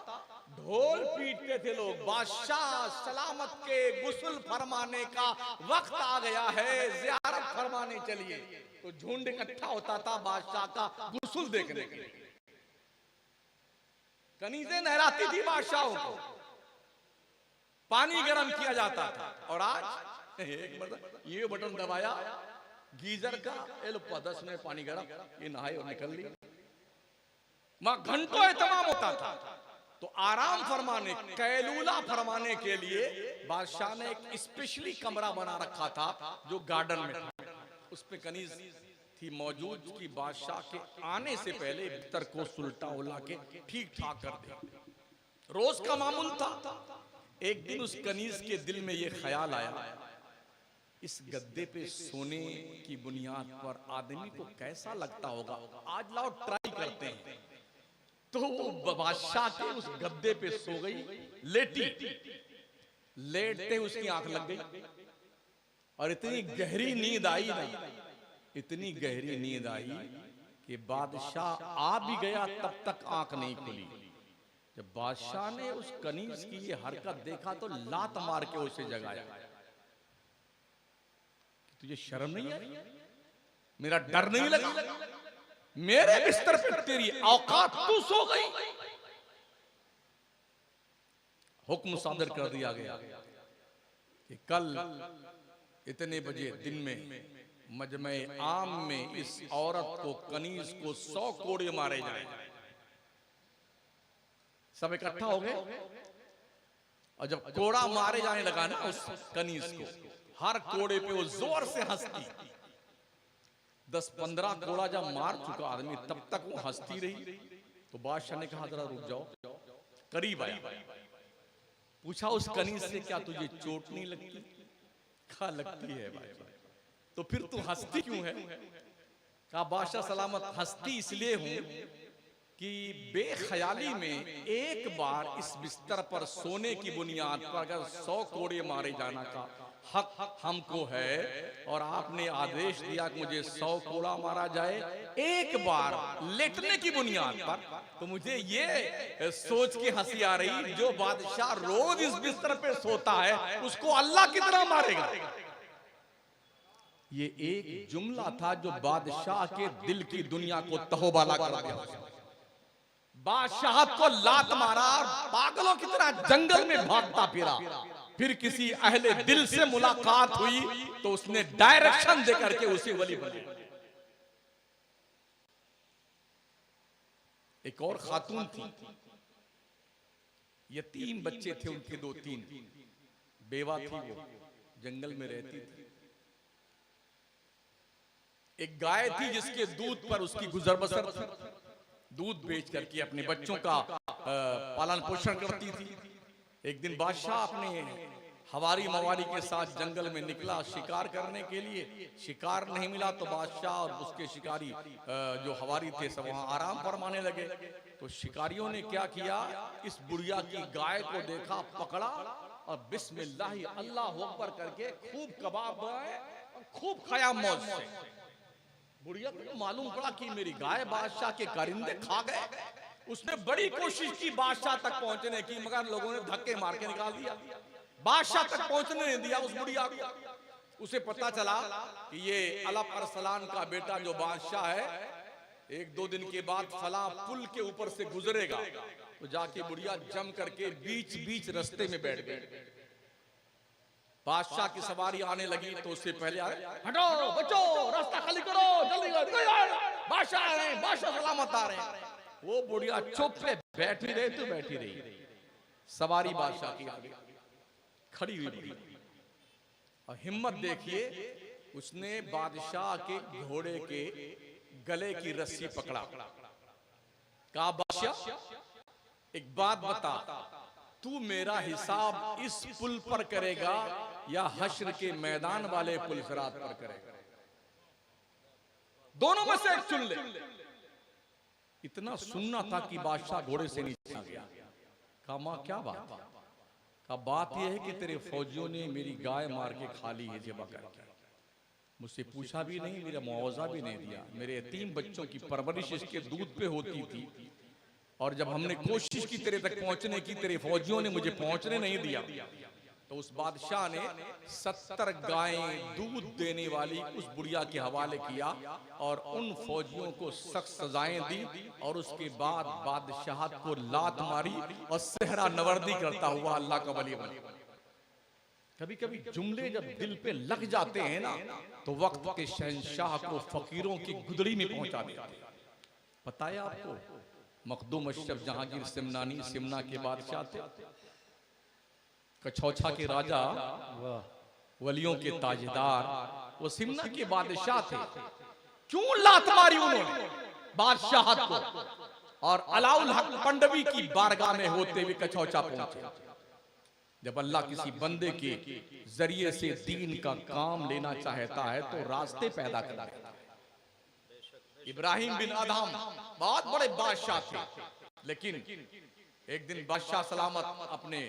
ढोल पीटते थे लोग। बादशाह सलामत के गुस्ल फरमाने का वक्त आ गया है, ज़ियारत फरमाने चलिए। तो झुंड इकट्ठा होता था बादशाह का गुस्ल देखने के लिए। कनीजें नहलाती थी बादशाहों को, पानी गर्म किया जाता था। और आज एक मतलब ये बटन दबाया गीजर का, 10 मिनट पानी गर्म, ये नहाए और निकल ली। घंटों एहतमाम होता था। तो आराम फरमाने, कैलूला फरमाने के लिए बादशाह ने एक स्पेशली कमरा बना रखा था जो गार्डन में था। उस पे कनीज थी मौजूद कि बादशाह के आने से पहले बिस्तर को सुलटा उला के ठीक ठाक कर दे। रोज का मामूल था। एक दिन उस कनीज के दिल में यह ख्याल आया, इस गद्दे पे सोने की बुनियाद पर आदमी को कैसा लगता होगा, आज लाओ ट्राई करते हैं। तो वो बादशाह के उस गद्दे पे सो गई, लेटी। लेटते उसकी आंख लग गई और इतनी गहरी नींद आई ना, इतनी गहरी नींद आई कि बादशाह आ भी गया तब तक आंख नहीं खुली। जब बादशाह ने उस कनीज की ये हरकत देखा तो लात मार के उसे जगाया। तुझे शर्म नहीं आई? मेरा डर नहीं लगा? मेरे बिस्तर पे तेरी औकात, तू सो गई। हुक्म सादर कर दिया गया कि कल इतने बजे दिन में मजमे आम में इस औरत को, कनीज को 100 कोड़े मारे जाए। सब इकट्ठा हो गए और जब कोड़ा मारे जाने लगा ना उस कनीज को, हर कोड़े पे वो जोर से हंसती। 10-15 कोड़ा जब मार चुका आदमी, तब तक वो हंसती रही। तो बादशाह ने कहा जरा रुक जाओ। करीब आया, पूछा उस कनीज से, क्या तुझे चोट नहीं लगती? कहा लगती है भाई। तो फिर तू हंसती क्यों है? कहा बादशाह सलामत, हंसती इसलिए हूं कि बेख्याली में एक बार इस बिस्तर पर सोने की बुनियाद पर अगर 100 कोड़े मारे जाना का हक हमको है और आपने आदेश दिया कि मुझे 100 कोड़ा मारा जाए एक बार लेटने की बुनियाद पर, तो मुझे ये सोच के हंसी आ रही, जो बादशाह रोज इस बिस्तर पे सोता है उसको अल्लाह कितना मारेगा। ये एक जुमला था जो बादशाह के दिल की दुनिया को तहोबाला कर दिया। बादशाह को लात मारा और पागलों की तरह जंगल में भागता फिरा। फिर किसी अहले दिल से मुलाकात हुई तो उसने डायरेक्शन दे करके उसे वली बनाया। एक और खातून थी, यतीम बच्चे थे उनके 2-3, बेवा थी, वो जंगल में रहती थी। एक गाय थी जिसके दूध पर उसकी गुजर बसर थी, दूध बेच करके अपने बच्चों का पालन पोषण करती थी। एक दिन बादशाह अपने हवारी मवारी के साथ जंगल में निकला शिकार करने के लिए। शिकार नहीं मिला तो बादशाह और उसके शिकारी जो हवारी थे सब वहां आराम फरमाने लगे। तो शिकारियों ने क्या किया, इस बुढ़िया की गाय को देखा, पकड़ा और बिस्मिल्लाह अल्लाह अकबर करके खूब कबाब बनाए और खूब खाया मौज से। बुढ़िया को मालूम पड़ा कि मेरी गाय बादशाह के कारिंदे खा गए। उसने बड़ी कोशिश की बादशाह तक पहुंचने की, मगर लोगों ने धक्के मार के निकाल दिया। बादशाह तक पहुंचने नहीं दिया उस बुढ़िया को। उसे पता चला कि ये अलप अरसलान का बेटा जो बादशाह है, 1-2 दिन के बाद फला पुल के ऊपर से गुजरेगा। तो जाके बुढ़िया जम करके बीच बीच रास्ते में बैठ गई। बादशाह की सवारी आने लगी तो उससे पहले आए, हटो बच्चों, रास्ता खाली करो, जल्दी करो, बादशाह आ रहे हैं, बादशाह सलामत आ रहे हैं। वो बुढ़िया चुप पे बैठी रही तो बैठी रही। सवारी बादशाह की आगे खड़ी हुई बुढ़िया, और हिम्मत देखिए, उसने बादशाह के घोड़े के गले की रस्सी पकड़ा। कहा बादशाह एक बात बता, तू मेरा हिसाब इस पुल पर करेगा या हश्र के मैदान वाले पुल सिरात पर करेगा? दोनों में से एक चुन ले। इतना सुनना था कि बादशाह घोड़े से नीचे आ गया। कहा मां क्या बात है? कहा बात यह है कि तेरे फौजियों ने मेरी गाय मार के खा ली है ज़िबा करके। मुझसे पूछा भी नहीं, मेरा मुआवजा भी नहीं दिया। मेरे यतीम बच्चों की परवरिश इसके दूध पे होती थी, और जब हमने कोशिश की तेरे तक पहुंचने की, तेरे फौजियों ने मुझे पहुंचने नहीं दिया। तो उस बादशाह ने 70 गायें दूध देने वाली उस बुढ़िया के हवाले किया और उन फौजियों को सख्त सजाएं दी, और उसके बाद बादशाहत को लात मारी और सेहरा नवर्दी करता हुआ अल्लाह का वली बना। कभी कभी जुमले जब दिल पे लग जाते हैं ना, तो वक्त के शहंशाह को फकीरों की गुदड़ी में पहुंचा देते हैं। पता है आपको, मखदूम अशरफ जहांगीर सिमनानी सिमना के बादशाह थे, कछौछा के राजा, वाह वलियों के ताजदार, वो सिमना के बादशाह थे। क्यों लात मारी उन्होंने बादशाहत को, और अलाउल हक पंडवी की बारगाह में होते हुए कछौछा पहुंचे। जब अल्लाह किसी बंदे के जरिए से दीन का काम लेना चाहता है तो रास्ते पैदा करता है। इब्राहिम बिन अदहम बहुत बड़े बादशाह थे, लेकिन एक दिन बादशाह सलामत अपने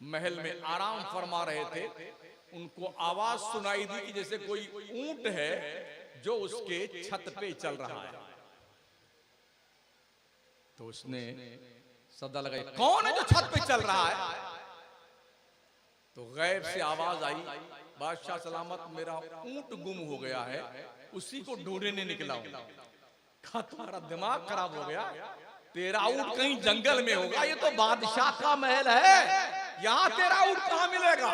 महल में आराम फरमा रहे थे, उनको आवाज सुनाई दी कि जैसे कोई ऊंट है जो उसके छत पे चल रहा है। तो उसने सदा लगाई, कौन है जो छत पे चल रहा है? तो गैब से आवाज आई, बादशाह सलामत मेरा ऊंट गुम हो गया है, उसी को ढूंढने निकला हूं। कहा तुम्हारा दिमाग खराब हो गया, तेरा ऊंट कहीं जंगल में होगा, ये तो बादशाह का महल है, यहां तेरा ऊंट कहां मिलेगा?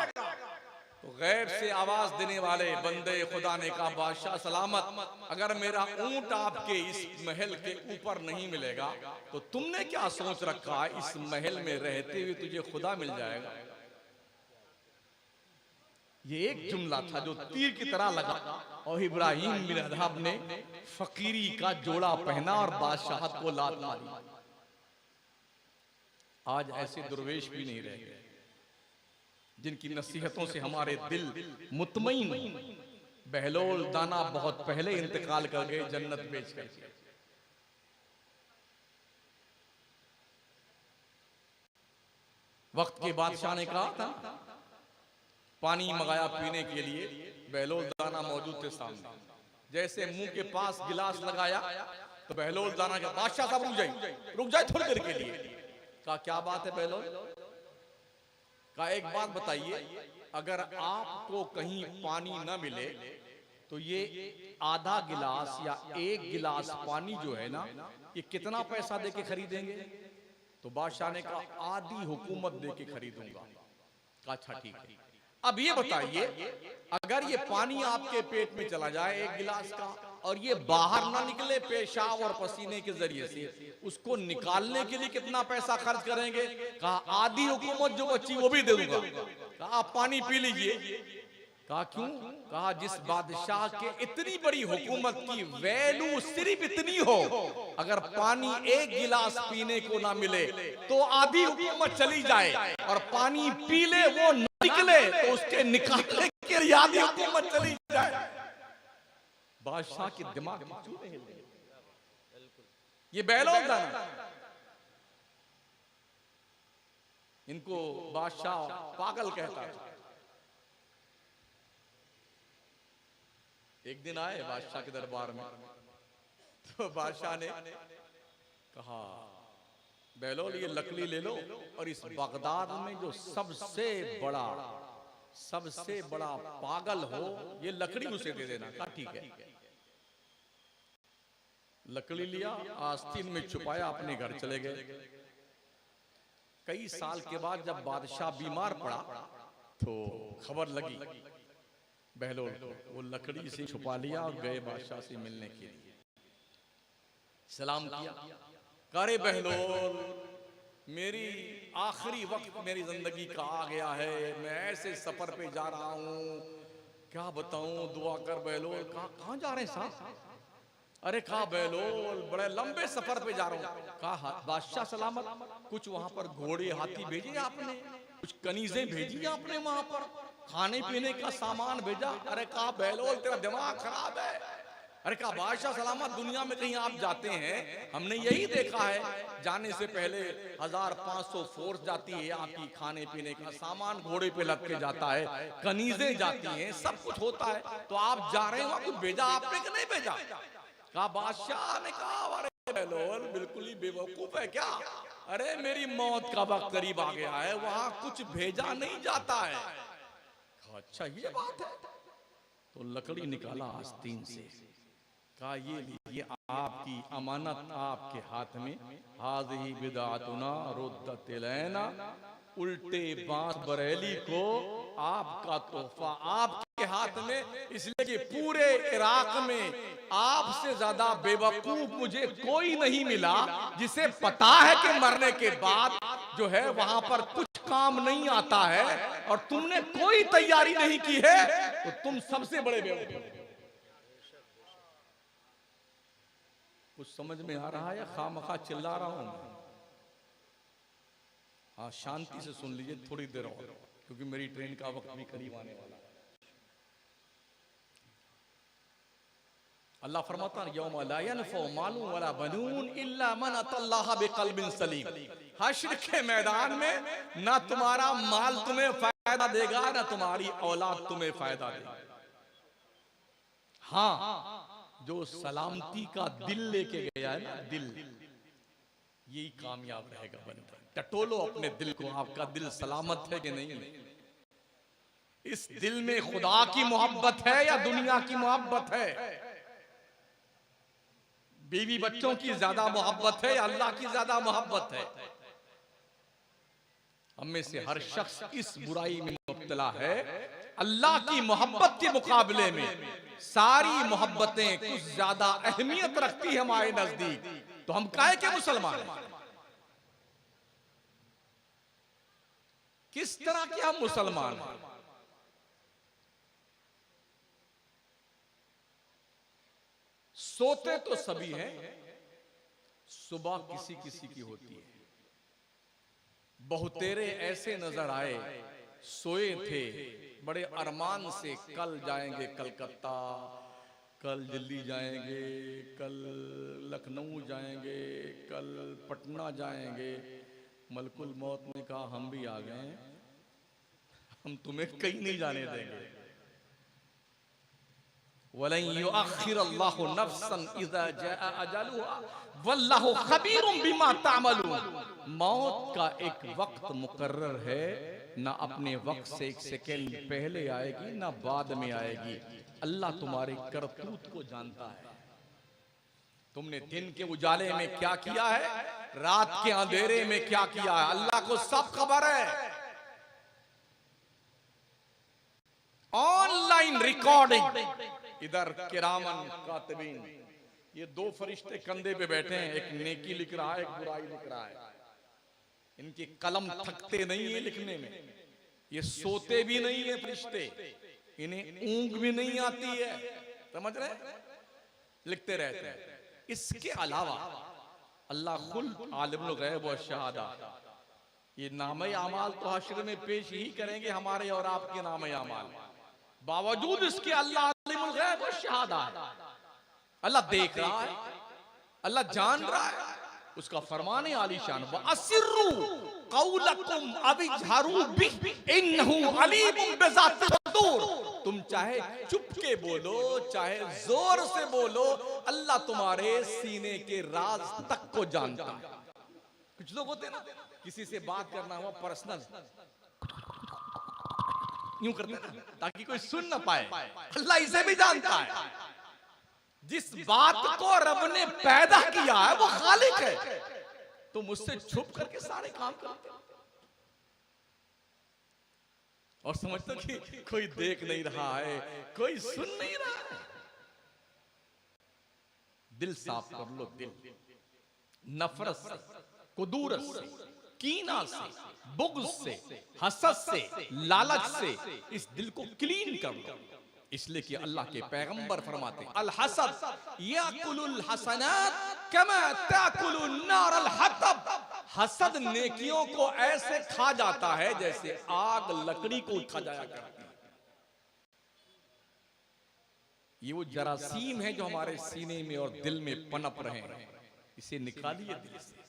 तो गैब से आवाज देने वाले बंदे खुदा ने कहा, बादशाह सलामत अगर मेरा ऊंट आपके इस महल के ऊपर नहीं मिलेगा तो तुमने क्या सोच रखा है, इस महल में रहते हुए तुझे खुदा मिल जाएगा? ये एक जुमला था जो तीर की तरह लगा, और इब्राहिम बिन अदहम ने फकीरी का जोड़ा पहना और बादशाहत को लात मारी। आज ऐसे दुर्वेश भी नहीं रह गए जिनकी नसीहतों से हमारे दिल मुतमईन। बहलोल दाना बहुत पहले इंतकाल कर गए जन्नत बेच कर। वक्त के बादशाह ने कहा था, पानी मंगाया पीने के लिए, बहलोल दाना मौजूद थे सामने। जैसे मुंह के पास गिलास लगाया तो बहलोल दाना का, बादशाह साहब रुक जाए थोड़ी देर के लिए। कहा क्या बात है बहलोल? कहा एक बात बताइए, अगर आपको कहीं पानी न मिले तो ये आधा गिलास या एक गिलास पानी जो है ना, ये कितना पैसा दे के खरीदेंगे? तो बादशाह ने कहा आधी हुकूमत दे के खरीदूंगा। कहा अच्छा ठीक है, अब ये बताइए, अगर ये पानी आपके पेट में चला जाए एक गिलास का, और ये बाहर ना निकले पेशाब और पसीने के जरिए से, उसको निकालने के लिए कितना पैसा खर्च करेंगे? कहा आधी हुकूमत जो बची वो भी दे दूंगा। कहा आप पानी पी लीजिए। कहा क्यों? कहा जिस बादशाह के इतनी बड़ी हुकूमत की वैल्यू सिर्फ इतनी हो, अगर पानी एक गिलास पीने को ना मिले तो आधी हुकूमत चली जाए, और पानी पी ले वो निकले तो उसके निकालने के लिए आधी हुकूमत चली जाए। बादशाह के दिमाग में चूहे हिल गए। ये बहलोल दाना, इनको बादशाह पागल कहता था। एक दिन आए बादशाह के दरबार में, तो बादशाह ने कहा बहलोल ये लकड़ी ले लो, और इस बगदाद में जो सबसे बड़ा पागल हो ये लकड़ी उसे दे देना। कहा ठीक है। लकड़ी लिया, आस्तीन में छुपाया, अपने घर चले गए। कई साल के बाद जब बादशाह बीमार पड़ा तो खबर लगी बहलोल को, वो लकड़ी से छुपा लिया और गए बादशाह से मिलने के लिए। सलाम किया, करे बहलोल मेरी आखिरी वक्त मेरी जिंदगी का आ गया है, मैं ऐसे सफर पे जा रहा हूँ, क्या बताऊं, दुआ कर बहलोल। कहाँ जा रहे हैं साहब? अरे कहा बहलोल बड़े लंबे सफर पे जा रहा हूँ। कहा बादशाह सलामत, कुछ वहां पर घोड़े हाथी भेजे आपने, कुछ कनीजें भेजी आपने, वहां पर खाने पीने का सामान भेजा? अरे कहा बहलोल तेरा दिमाग खराब है। अरे कहा बादशाह सलामत, दुनिया में कहीं आप जाते हैं, हमने यही देखा है, जाने से पहले 1500 फोर्स जाती है, आपकी खाने पीने का सामान घोड़े पे लग के जाता है, कनीजें जाती हैं, सब कुछ होता है, तो आप जा रहे हो, कुछ भेजा आपने कि नहीं भेजा? कहा बादशाह ने कहा अरे बहलोल बिल्कुल ही बेवकूफ है क्या? अरे मेरी मौत का वक्त करीब आ गया है, वहां कुछ भेजा नहीं जाता है। अच्छा ये बात है। तो लकड़ी निकाला आस्तीन से, कहा ये लीजिए आपकी अमानत आपके हाथ में, हाज़िही बिदातुना रुद्दत इलैना, उल्टे बांस बरेली को आपका तोहफा आपके हाथ में, इसलिए कि पूरे इराक में आपसे ज्यादा बेवकूफ मुझे कोई नहीं मिला जिसे पता है कि मरने के बाद जो है वहां पर कुछ काम नहीं आता है और तुमने कोई तैयारी नहीं की है, तो तुम सबसे बड़े बेवकूफ। कुछ समझ में आ रहा है या खामखा चिल्ला रहा हूं? हाँ, शांति से सुन लीजिए थोड़ी देर और, क्योंकि मेरी ट्रेन का वक्त भी करीब आने वाला है। अल्लाह फरमाता है यौम ला यनफउ मालुन वला बनून इल्ला मन अतल्लाह बिक़ल्बिन सलीम। हश्र के मैदान में ना तुम्हारा माल तुम्हें फायदा देगा, ना तुम्हारी औलाद तुम्हें फायदा देगा। हाँ, जो सलामती का दिल लेके गया है ना, दिल, यही कामयाब रहेगा बनकर। टटोलो अपने दिल को, आपका दिल सलामत है कि नहीं? इस दिल में खुदा की मोहब्बत है या दुनिया की मोहब्बत है? बीवी बच्चों की ज्यादा मोहब्बत है या अल्लाह की ज्यादा मोहब्बत है? हम में से हर शख्स इस बुराई में मुब्तला है। अल्लाह की मोहब्बत के मुकाबले में सारी मोहब्बतें कुछ ज्यादा अहमियत रखती है हमारे नजदीक। तो हम काहे के मुसलमान हैं? किस तरह के हम मुसलमान हैं? सोते तो सभी हैं, सुबह किसी किसी की होती है। बहुतेरे ऐसे नजर आए, सोए थे बड़े अरमान से, कल जाएंगे कलकत्ता, कल दिल्ली जाएंगे, कल लखनऊ जाएंगे, कल पटना जाएंगे। मलकुल मौत ने कहा हम भी आ गए, हम तुम्हें कहीं नहीं जाने देंगे। वलन युअख्खिरल्लाहु नफ्सन इज़ा जाअ अजलुहा वल्लाहु खबीरुम बिमा तामलून। मौत का एक वक्त मुकर्रर है, ना अपने वक्त से एक सेकंड पहले आएगी ना बाद में आएगी। अल्लाह तुम्हारे करतूत को जानता है। तुमने दिन के उजाले में क्या किया है, रात के अंधेरे में क्या किया है, अल्लाह को सब खबर है। ऑनलाइन रिकॉर्डिंग, इधर किरामन कातिबीन, ये दो फरिश्ते कंधे पे बैठे हैं, एक नेकी लिख रहा है, एक बुराई लिख रहा है। इनके कलम थकते नहीं है लिखने में, ये सोते भी नहीं है फरिश्ते, इन्हें ऊंघ भी नहीं आती है, समझ रहे, लिखते रहते हैं। इसके अलावा अल्लाह खुद आलिमुल गैब व शहादा, ये नामे अमाल तो हश्र में पेश ही करेंगे, हमारे और आपके नामे अमाल। बावजूद इसके अल्लाह आलिमुल गैब व शहादा है, अल्लाह देख रहा है, अल्लाह जान रहा है। उसका फरमान है आलीशान, व अस्सिर्रु कौलकुम अबिजहरू बिही इन्नहु अलीमुम बिज़ाति सुदूर। तुम चाहे चुप के बोलो, चाहे जोर से बोलो, अल्लाह तुम्हारे सीने के राज तक को जानता है। कुछ लोग होते हैं ना, किसी से बात करना हुआ पर्सनल, यूं करते हैं ना ताकि कोई सुन ना पाए। अल्लाह इसे भी जानता है। जिस बात को रब ने पैदा किया है वो खालिक है, तो मुझसे छुप करके सारे काम करते हो और समझते कि कोई देख नहीं रहा है, कोई सुन नहीं रहा है। दिल साफ कर लो, दिल नफरत से, कुदूरत से, कीना से, बुग़्ज़ से, हसद से, लालच से इस दिल को क्लीन कर लो। इसलिए कि अल्लाह के पैगंबर फरमाते हैं, अल हसद याकुलुल हसनात कमा ताकुलुन नार अल हतब। हसद नेकियों को ऐसे खा जाता है जैसे आग लकड़ी को खा जाया करती है। ये वो जरासीम है जो हमारे सीने में और दिल में पनप रहे हैं, इसे निकालिए दिल से।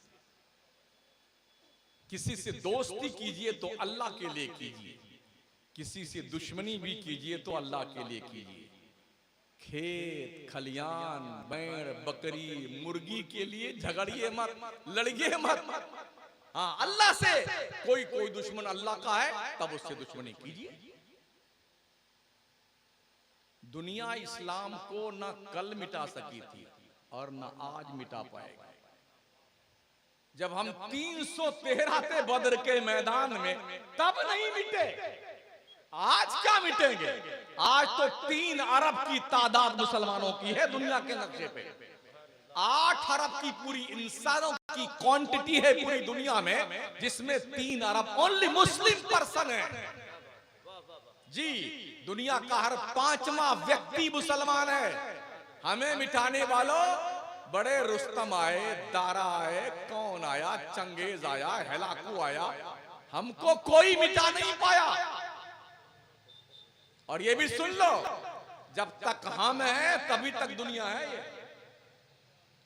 किसी से दोस्ती कीजिए तो अल्लाह के लिए कीजिए, किसी से दुश्मनी भी कीजिए तो अल्लाह के लिए कीजिए। खेत खलियान, बैल बकरी मुर्गी के लिए झगड़िए मत, लड़िए मत। हाँ, अल्लाह से कोई दुश्मन अल्लाह का है तब उससे दुश्मनी कीजिए। दुनिया इस्लाम को ना कल मिटा सकी थी और ना आज मिटा पाएगी। जब हम 313 थे बदर के मैदान में, तब नहीं मिटे। आज क्या मिटेंगे? आज तो 3 अरब की तादाद मुसलमानों की है दुनिया के नक्शे पे। 8 अरब की पूरी इंसानों की क्वांटिटी है पूरी दुनिया में, जिसमें 3 अरब ओनली मुस्लिम पर्सन है। जी, दुनिया का हर 5वां व्यक्ति मुसलमान है। हमें मिटाने वालों बड़े रुस्तम आए, दारा आए, कौन आया, चंगेज आया, हेलाकू आया, हमको कोई मिटा नहीं पाया। और ये भी सुन लो, जब तक हम हैं तभी तक दुनिया है। ये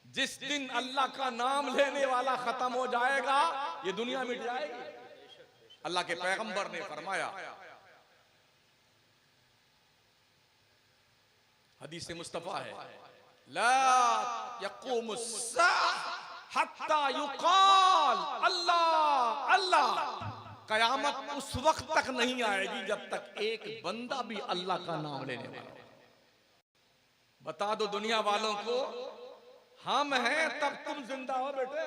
जिस दिन अल्लाह का नाम लेने वाला खत्म हो जाएगा, ये दुनिया मिट जाएगी। अल्लाह के पैगंबर ने फरमाया, हदीस मुस्तफा है, ला यक़ूमुस्साअ हत्ता युक़ाल अल्लाह अल्लाह। कयामत उस वक्त तक नहीं आएगी जब तक एक बंदा भी अल्लाह का नाम लेने वाला हो। बता दो दुनिया वालों को, हम हैं तब तुम जिंदा हो बेटे।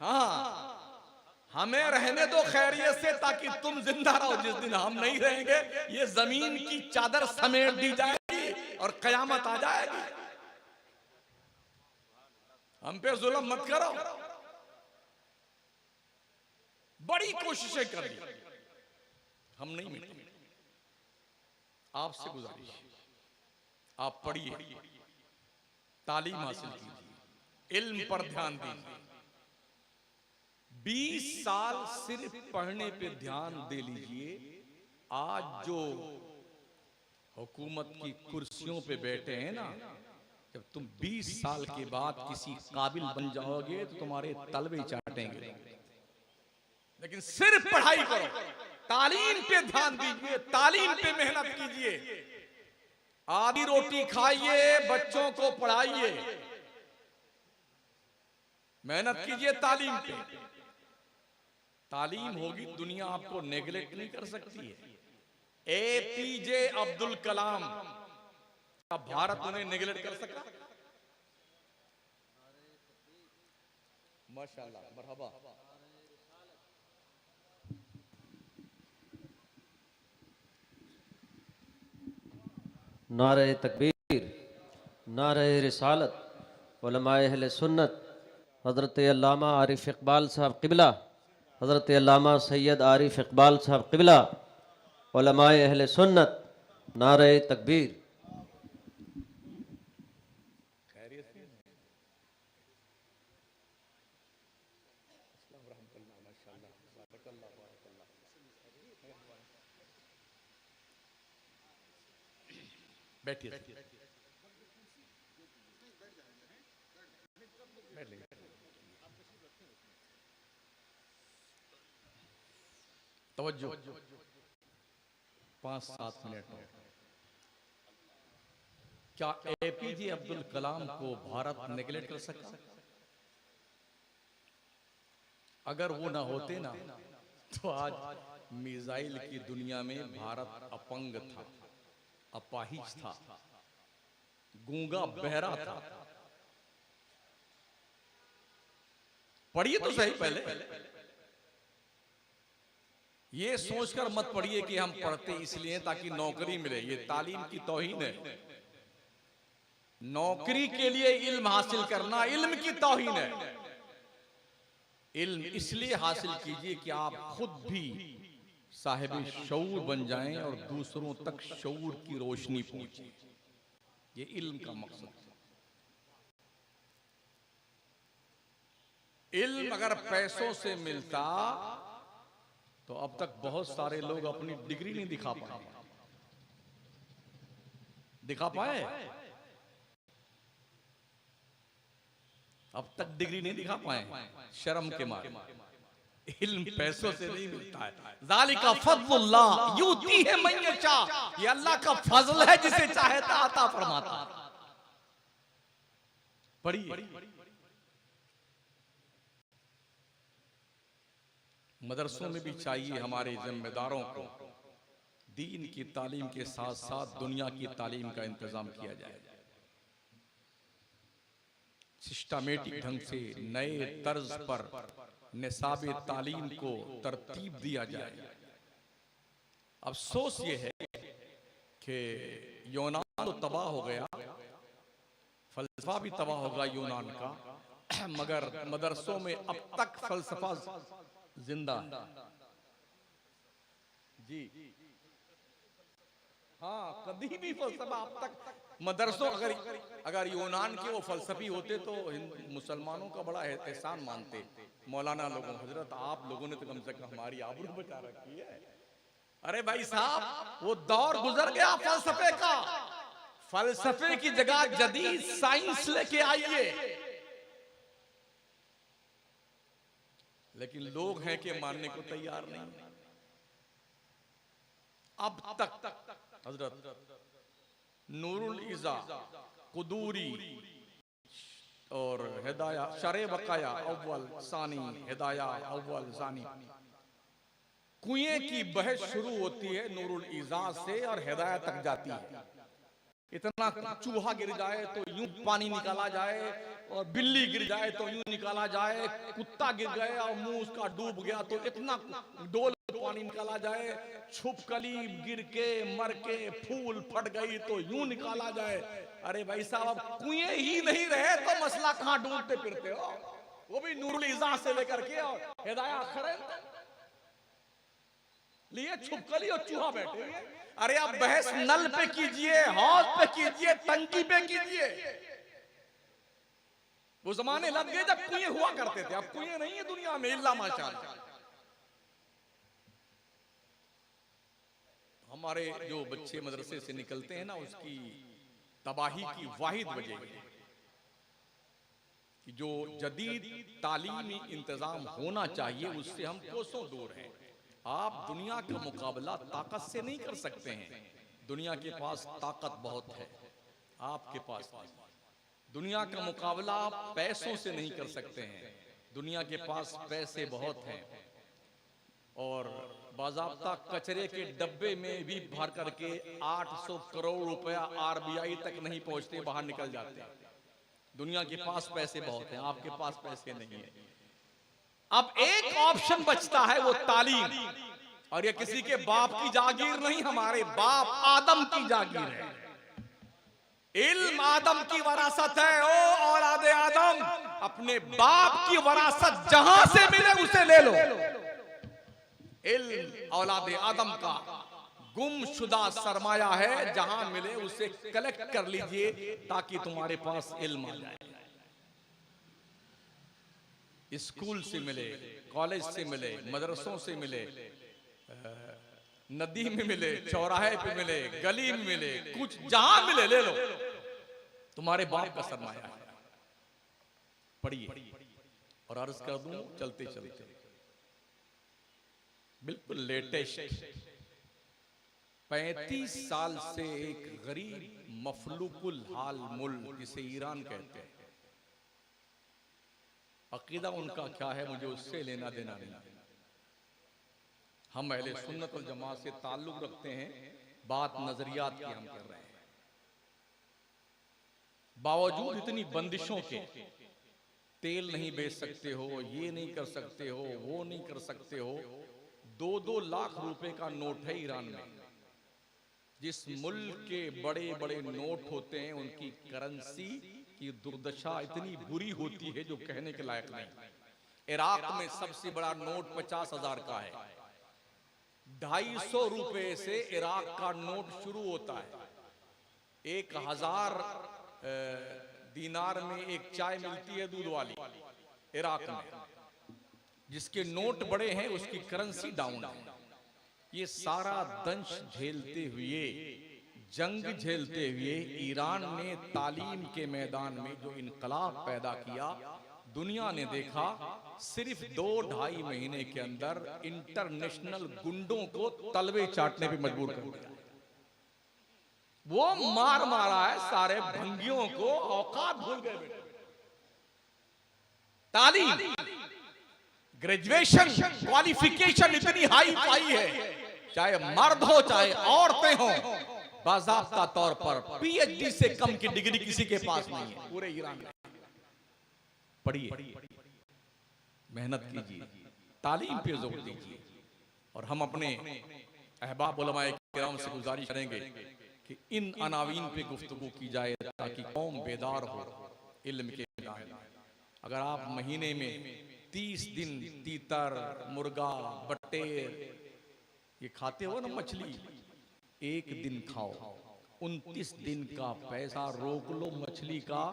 हाँ, हमें रहने दो खैरियत से, ताकि तुम जिंदा रहो। जिस दिन हम नहीं रहेंगे, ये जमीन की चादर समेट दी जाएगी और कयामत आ जाएगी। हम पे जुल्म मत करो। बड़ी कोशिशें कर ली, हम नहीं मिटे। आपसे गुजारिश, आप पढ़िए, तालीम हासिल कीजिए, इल्म पर ध्यान दीजिए। 20 साल सिर्फ पढ़ने पे ध्यान दे लीजिए। आज जो हुकूमत की कुर्सियों पे बैठे हैं ना, जब तुम 20 साल के बाद किसी काबिल बन जाओगे तो तुम्हारे तलवे चाटेंगे। लेकिन सिर्फ पढ़ाई करो, तालीम पे ध्यान दीजिए, तालीम पे मेहनत कीजिए। आधी रोटी खाइए, बच्चों को पढ़ाइए, मेहनत कीजिए तालीम पे। तालीम होगी, दुनिया आपको नेगलेक्ट नहीं कर सकती है। एपीजे अब्दुल कलाम, क्या भारत उन्हें नेगलेक्ट कर सकता? माशाल्लाह, मरहबा। नारे तकबीर, नारे रिसालत, उलमाए अहले सुन्नत, हज़रत अल्लामा आरिफ इकबाल साहब क़िबला, हज़रत अल्लामा सैयद आरिफ इकबाल साहब क़िबला, उलमाए अहले सुन्नत, नारे तकबीर। बैठिए, तवज्जो, 5-7 मिनट। क्या एपीजे अब्दुल कलाम को भारत नेगलेक्ट कर सकता? अगर वो ना होते ना, तो आज मिसाइल की दुनिया में भारत अपंग था, अपाहिज था, गूंगा बहरा था। पढ़िए तो सही पहले। ये सोचकर मत पढ़िए कि हम पढ़ते इसलिए ताकि नौकरी मिले, ये तालीम की तौहीन है। नौकरी के लिए इल्म हासिल करना इल्म की तौहीन है। इल्म इसलिए हासिल कीजिए कि आप खुद भी साहिब शऊर बन जाएं और दूसरों तक शऊर की रोशनी पहुंचे। ये इल्म का मकसद है। इल्म अगर पैसों से मिलता तो अब तक बहुत सारे लोग अपनी डिग्री नहीं दिखा पाए। अब तक डिग्री नहीं दिखा पाए, शर्म के मारे। इल्म पैसों से नहीं मिलता है। ज़ालिका फ़ज़्लुल्लाह युतीहि मन यशा, ये अल्लाह का फजल है, जिसे चाहता अता फरमाता। पढ़िए। मदरसों में भी चाहिए हमारे जिम्मेदारों को दीन की तालीम के साथ साथ दुनिया की तालीम का इंतजाम किया जाए। सिस्टमेटिक ढंग से नए तर्ज पर निसाब तालीम को तरतीब दिया जाए। अफसोस ये है कि यूनान तो तबाह हो गया, फलसफा भी तबाह होगा यूनान का, मगर मदरसों में अब तक फलसफा जिंदा है। जी हाँ, कभी भी फलसफा अब तक मदरसों, अगर यूनान के वो फलसफी होते तो मुसलमानों का बड़ा एहसान मानते मौलाना लोगों। हजरत आप लोगों ने तो कम से कम हमारी आबरू बचा रखी है। अरे भाई साहब, वो दौर गुजर गया फलसफे का। फलसफे की जगह जदीद साइंस लेके आइए। लेकिन लोग हैं कि मानने को तैयार नहीं। अब तक हजरत नूरुल इज़ा, कुदूरी और हिदाया, शरे बकाया अव्वल सानी, हिदाया अव्वल सानी, कुएं की बहस शुरू होती है नूरुल इज़ा से और हिदाया तक जाती है। इतना चूहा गिर जाए तो यूं पानी निकाला जाए, और बिल्ली गिर जाए तो यूं निकाला जाए, कुत्ता गिर गया और मुंह उसका डूब गया तो इतना डोल पानी निकाला जाए, छुपकली गिर के मर के फूल फट गई तो यूं निकाला जाए। अरे भाई साहब, अब कुएं ही नहीं रहे तो मसला कहां ढूंढते फिरते हो? वो भी नूरुल इज़ा से लेकर के और हिदाया खड़े लिए छुपकली और चूहा बैठे हुए। अरे आप बहस नल पे कीजिए, हौज पे कीजिए, टंकी पे कीजिए। वो जमाने लग गए जब कुएं हुआ करते थे, अब कुएं नहीं है दुनिया में इल्ला माशाअल्लाह। हमारे जो बच्चे मदरसे से निकलते हैं ना, उसकी तबाही की वाहिद वजह कि जो जदीद तालीमी इंतजाम होना चाहिए उससे हम कोसों दूर हैं। आप दुनिया का मुकाबला ताकत से नहीं कर सकते हैं। दुनिया के पास ताकत बहुत है, आपके पास नहीं। दुनिया का मुकाबला आप पैसों से नहीं कर सकते हैं। दुनिया के पास पैसे बहुत हैं और बाज़ाब्ता कचरे के डब्बे में भी भर करके 800 करोड़ रुपया आरबीआई तक नहीं पहुंचते, बाहर निकल जाते हैं। दुनिया के पास पैसे बहुत हैं, आपके पास पैसे नहीं है। अब एक ऑप्शन बचता है, वो तालीम। और ये किसी के बाप की जागीर नहीं, हमारे बाप आदम की जागीर है। इल्म आदम की वरासत है। ओ औलाद आदम, अपने बाप की वरासत जहां से मिले उसे ले लो। इल्म औलाद आदम का गुमशुदा सरमाया है, जहां मिले उसे कलेक्ट कर लीजिए ताकि तुम्हारे पास इल्म आ जाए। स्कूल से मिले, कॉलेज से मिले, मदरसों से मिले, नदी में मिले, चौराहे पे मिले, गली में मिले, कुछ जहां मिले ले लो, तुम्हारे बाप का सरमाया है। पढ़िए। और अर्ज कर दूं चलते चलते, बिल्कुल लेटेस्ट 35 साल से एक गरीब मफलूकुल हाल मुल्क जिसे ईरान कहते हैं, अकीदा उनका क्या है मुझे उससे लेना देना नहीं। हम अहले सुन्नत वल जमात से ताल्लुक रखते हैं, बात नजरियात की हम कर रहे हैं। बावजूद इतनी बंदिशों के, तेल नहीं बेच सकते हो, ये नहीं कर सकते हो, वो नहीं कर सकते हो। 2-2 लाख रुपए का नोट है ईरान में। जिस मुल्क के बड़े बड़े नोट होते हैं उनकी करेंसी की दुर्दशा इतनी बुरी होती है जो कहने के लायक नहीं। इराक में सबसे बड़ा नोट 50,000 का है। 250 रुपए से इराक का नोट शुरू होता है। 1000 दीनार में एक चाय मिलती है दूध वाली इराक में। जिसके नोट बड़े हैं उसकी करेंसी डाउन है। ये सारा दंश झेलते हुए, जंग झेलते हुए ईरान ने तालीम के मैदान में जो इनकलाब पैदा किया, दुनिया ने देखा। सिर्फ 2-2.5 महीने के अंदर इंटरनेशनल गुंडों को तलवे चाटने पे मजबूर कर दिया। वो मार मारा है सारे भंगियों को, औकात भूल गए बेटे। तालीम, ग्रेजुएशन, क्वालिफिकेशन इतनी हाई फाई है, चाहे मर्द हो चाहे औरतें हो, बाज़ाब्ता तौर पर पीएचडी से कम की डिग्री किसी के पास नहीं है पूरे ईरान में। पढ़िए, मेहनत कीजिए, तालीम पे जोर दीजिए। और हम अपने अहबाब उलमाए किराम से गुजारिश करेंगे कि इन अनावीन पे गुफ्तगू की जाए ताकि कौम बेदार हो इल्म के मैदान में। अगर आप महीने में 30 दिन तीतर, मुर्गा, बटेर ये खाते हो ना, मछली, एक दिन खाओ, 29 दिन का पैसा रोक लो मछली का,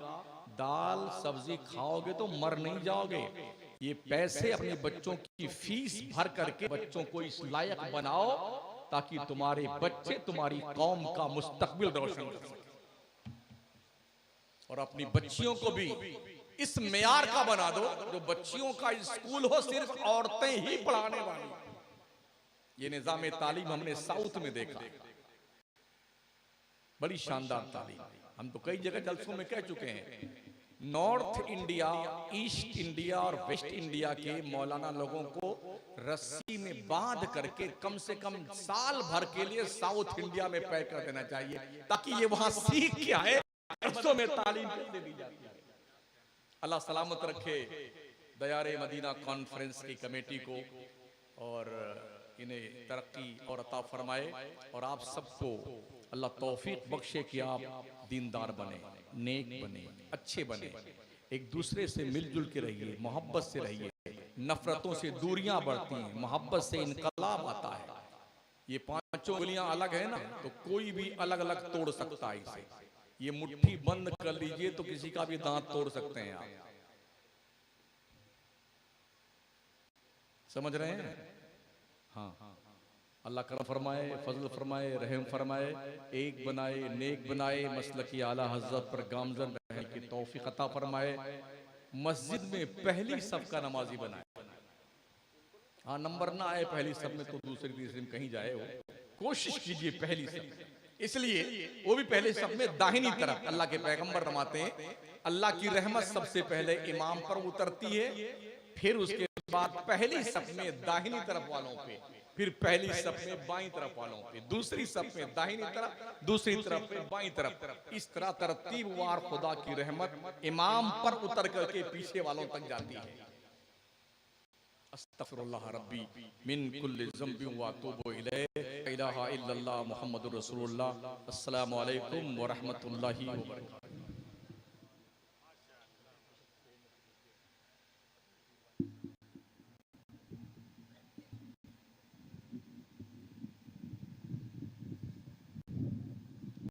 दाल सब्जी खाओगे तो मर नहीं जाओगे। ये पैसे अपने बच्चों की फीस भर करके बच्चों को इस लायक बनाओ ताकि तुम्हारे बच्चे तुम्हारी कौम का मुस्तकबिल रोशन कर सके, और अपनी बच्चियों को भी इस मेयार का बना दो जो बच्चियों का स्कूल हो सिर्फ औरतें ही पढ़ाने वाली। ये निजाम तालीम हमने साउथ में देखा, बड़ी शानदार तालीम। हम तो कई जगह जलसों में कह चुके हैं, नॉर्थ इंडिया, ईस्ट इंडिया और वेस्ट इंडिया के मौलाना लोगों को रस्सी में बांध करके कम से कम साल भर के लिए साउथ इंडिया में पैक कर देना चाहिए ताकि ये वहां सीख के आए जलसों में तालीम कैसे दी जाती है। अल्लाह सलामत रखे दयारे मदीना कॉन्फ्रेंस की कमेटी को, और इन्हें तरक्की और अता फरमाए, और आप सबको अल्लाह तौफीक बख्शे कि आप दीनदार बने, नेक बने, अच्छे बने, एक दूसरे से मिलजुल के रहिए, मोहब्बत से रहिए, नफरतों से दूरियां बढ़ती हैं, मोहब्बत से इनकलाब आता है। ये पांचों उंगलियां अलग है ना, तो कोई भी अलग अलग तोड़ सकता है इसे। ये मुट्ठी बंद कर लीजिए तो किसी का भी दांत तोड़ सकते हैं आप, समझ रहे हैं? हाँ, अल्लाह करम फरमाए, फजल फरमाए, रहम फरमाए, एक बनाए, नेक बनाए, मसलकी आला हज़रत पर गामज़न रहने की तौफीक अता फरमाए, मस्जिद में पहली सफ का नमाजी बनाए। हाँ, नंबर ना आए पहली सफ में तो दूसरी तीसरी में कहीं जाए, हो कोशिश कीजिए पहली सफ, इसलिए वो भी पहले सफ में दाहिनी तरफ। अल्लाह के पैगंबर फरमाते हैं अल्लाह की रहमत सबसे पहले इमाम पर उतरती है, फिर उसके बाद पहली सफ में दाहिनी तरफ वालों पे, फिर पहली सफ में बाईं तरफ वालों पे, दूसरी सफ में दाहिनी तरफ, दूसरी तरफ में बाईं तरफ। इस तरह तरतीबवार खुदा की रहमत इमाम पर उतर करके पीछे वालों तक जाती है। अस्तगफिरुल्लाह रब्बी मिन कुल्लि ज़ंबिन व अतूबु इलैहि, ला इलाहा इल्लल्लाह मुहम्मदुर रसूलुल्लाह। अस्सलामु अलैकुम व रहमतुल्लाहि व बरकातहू।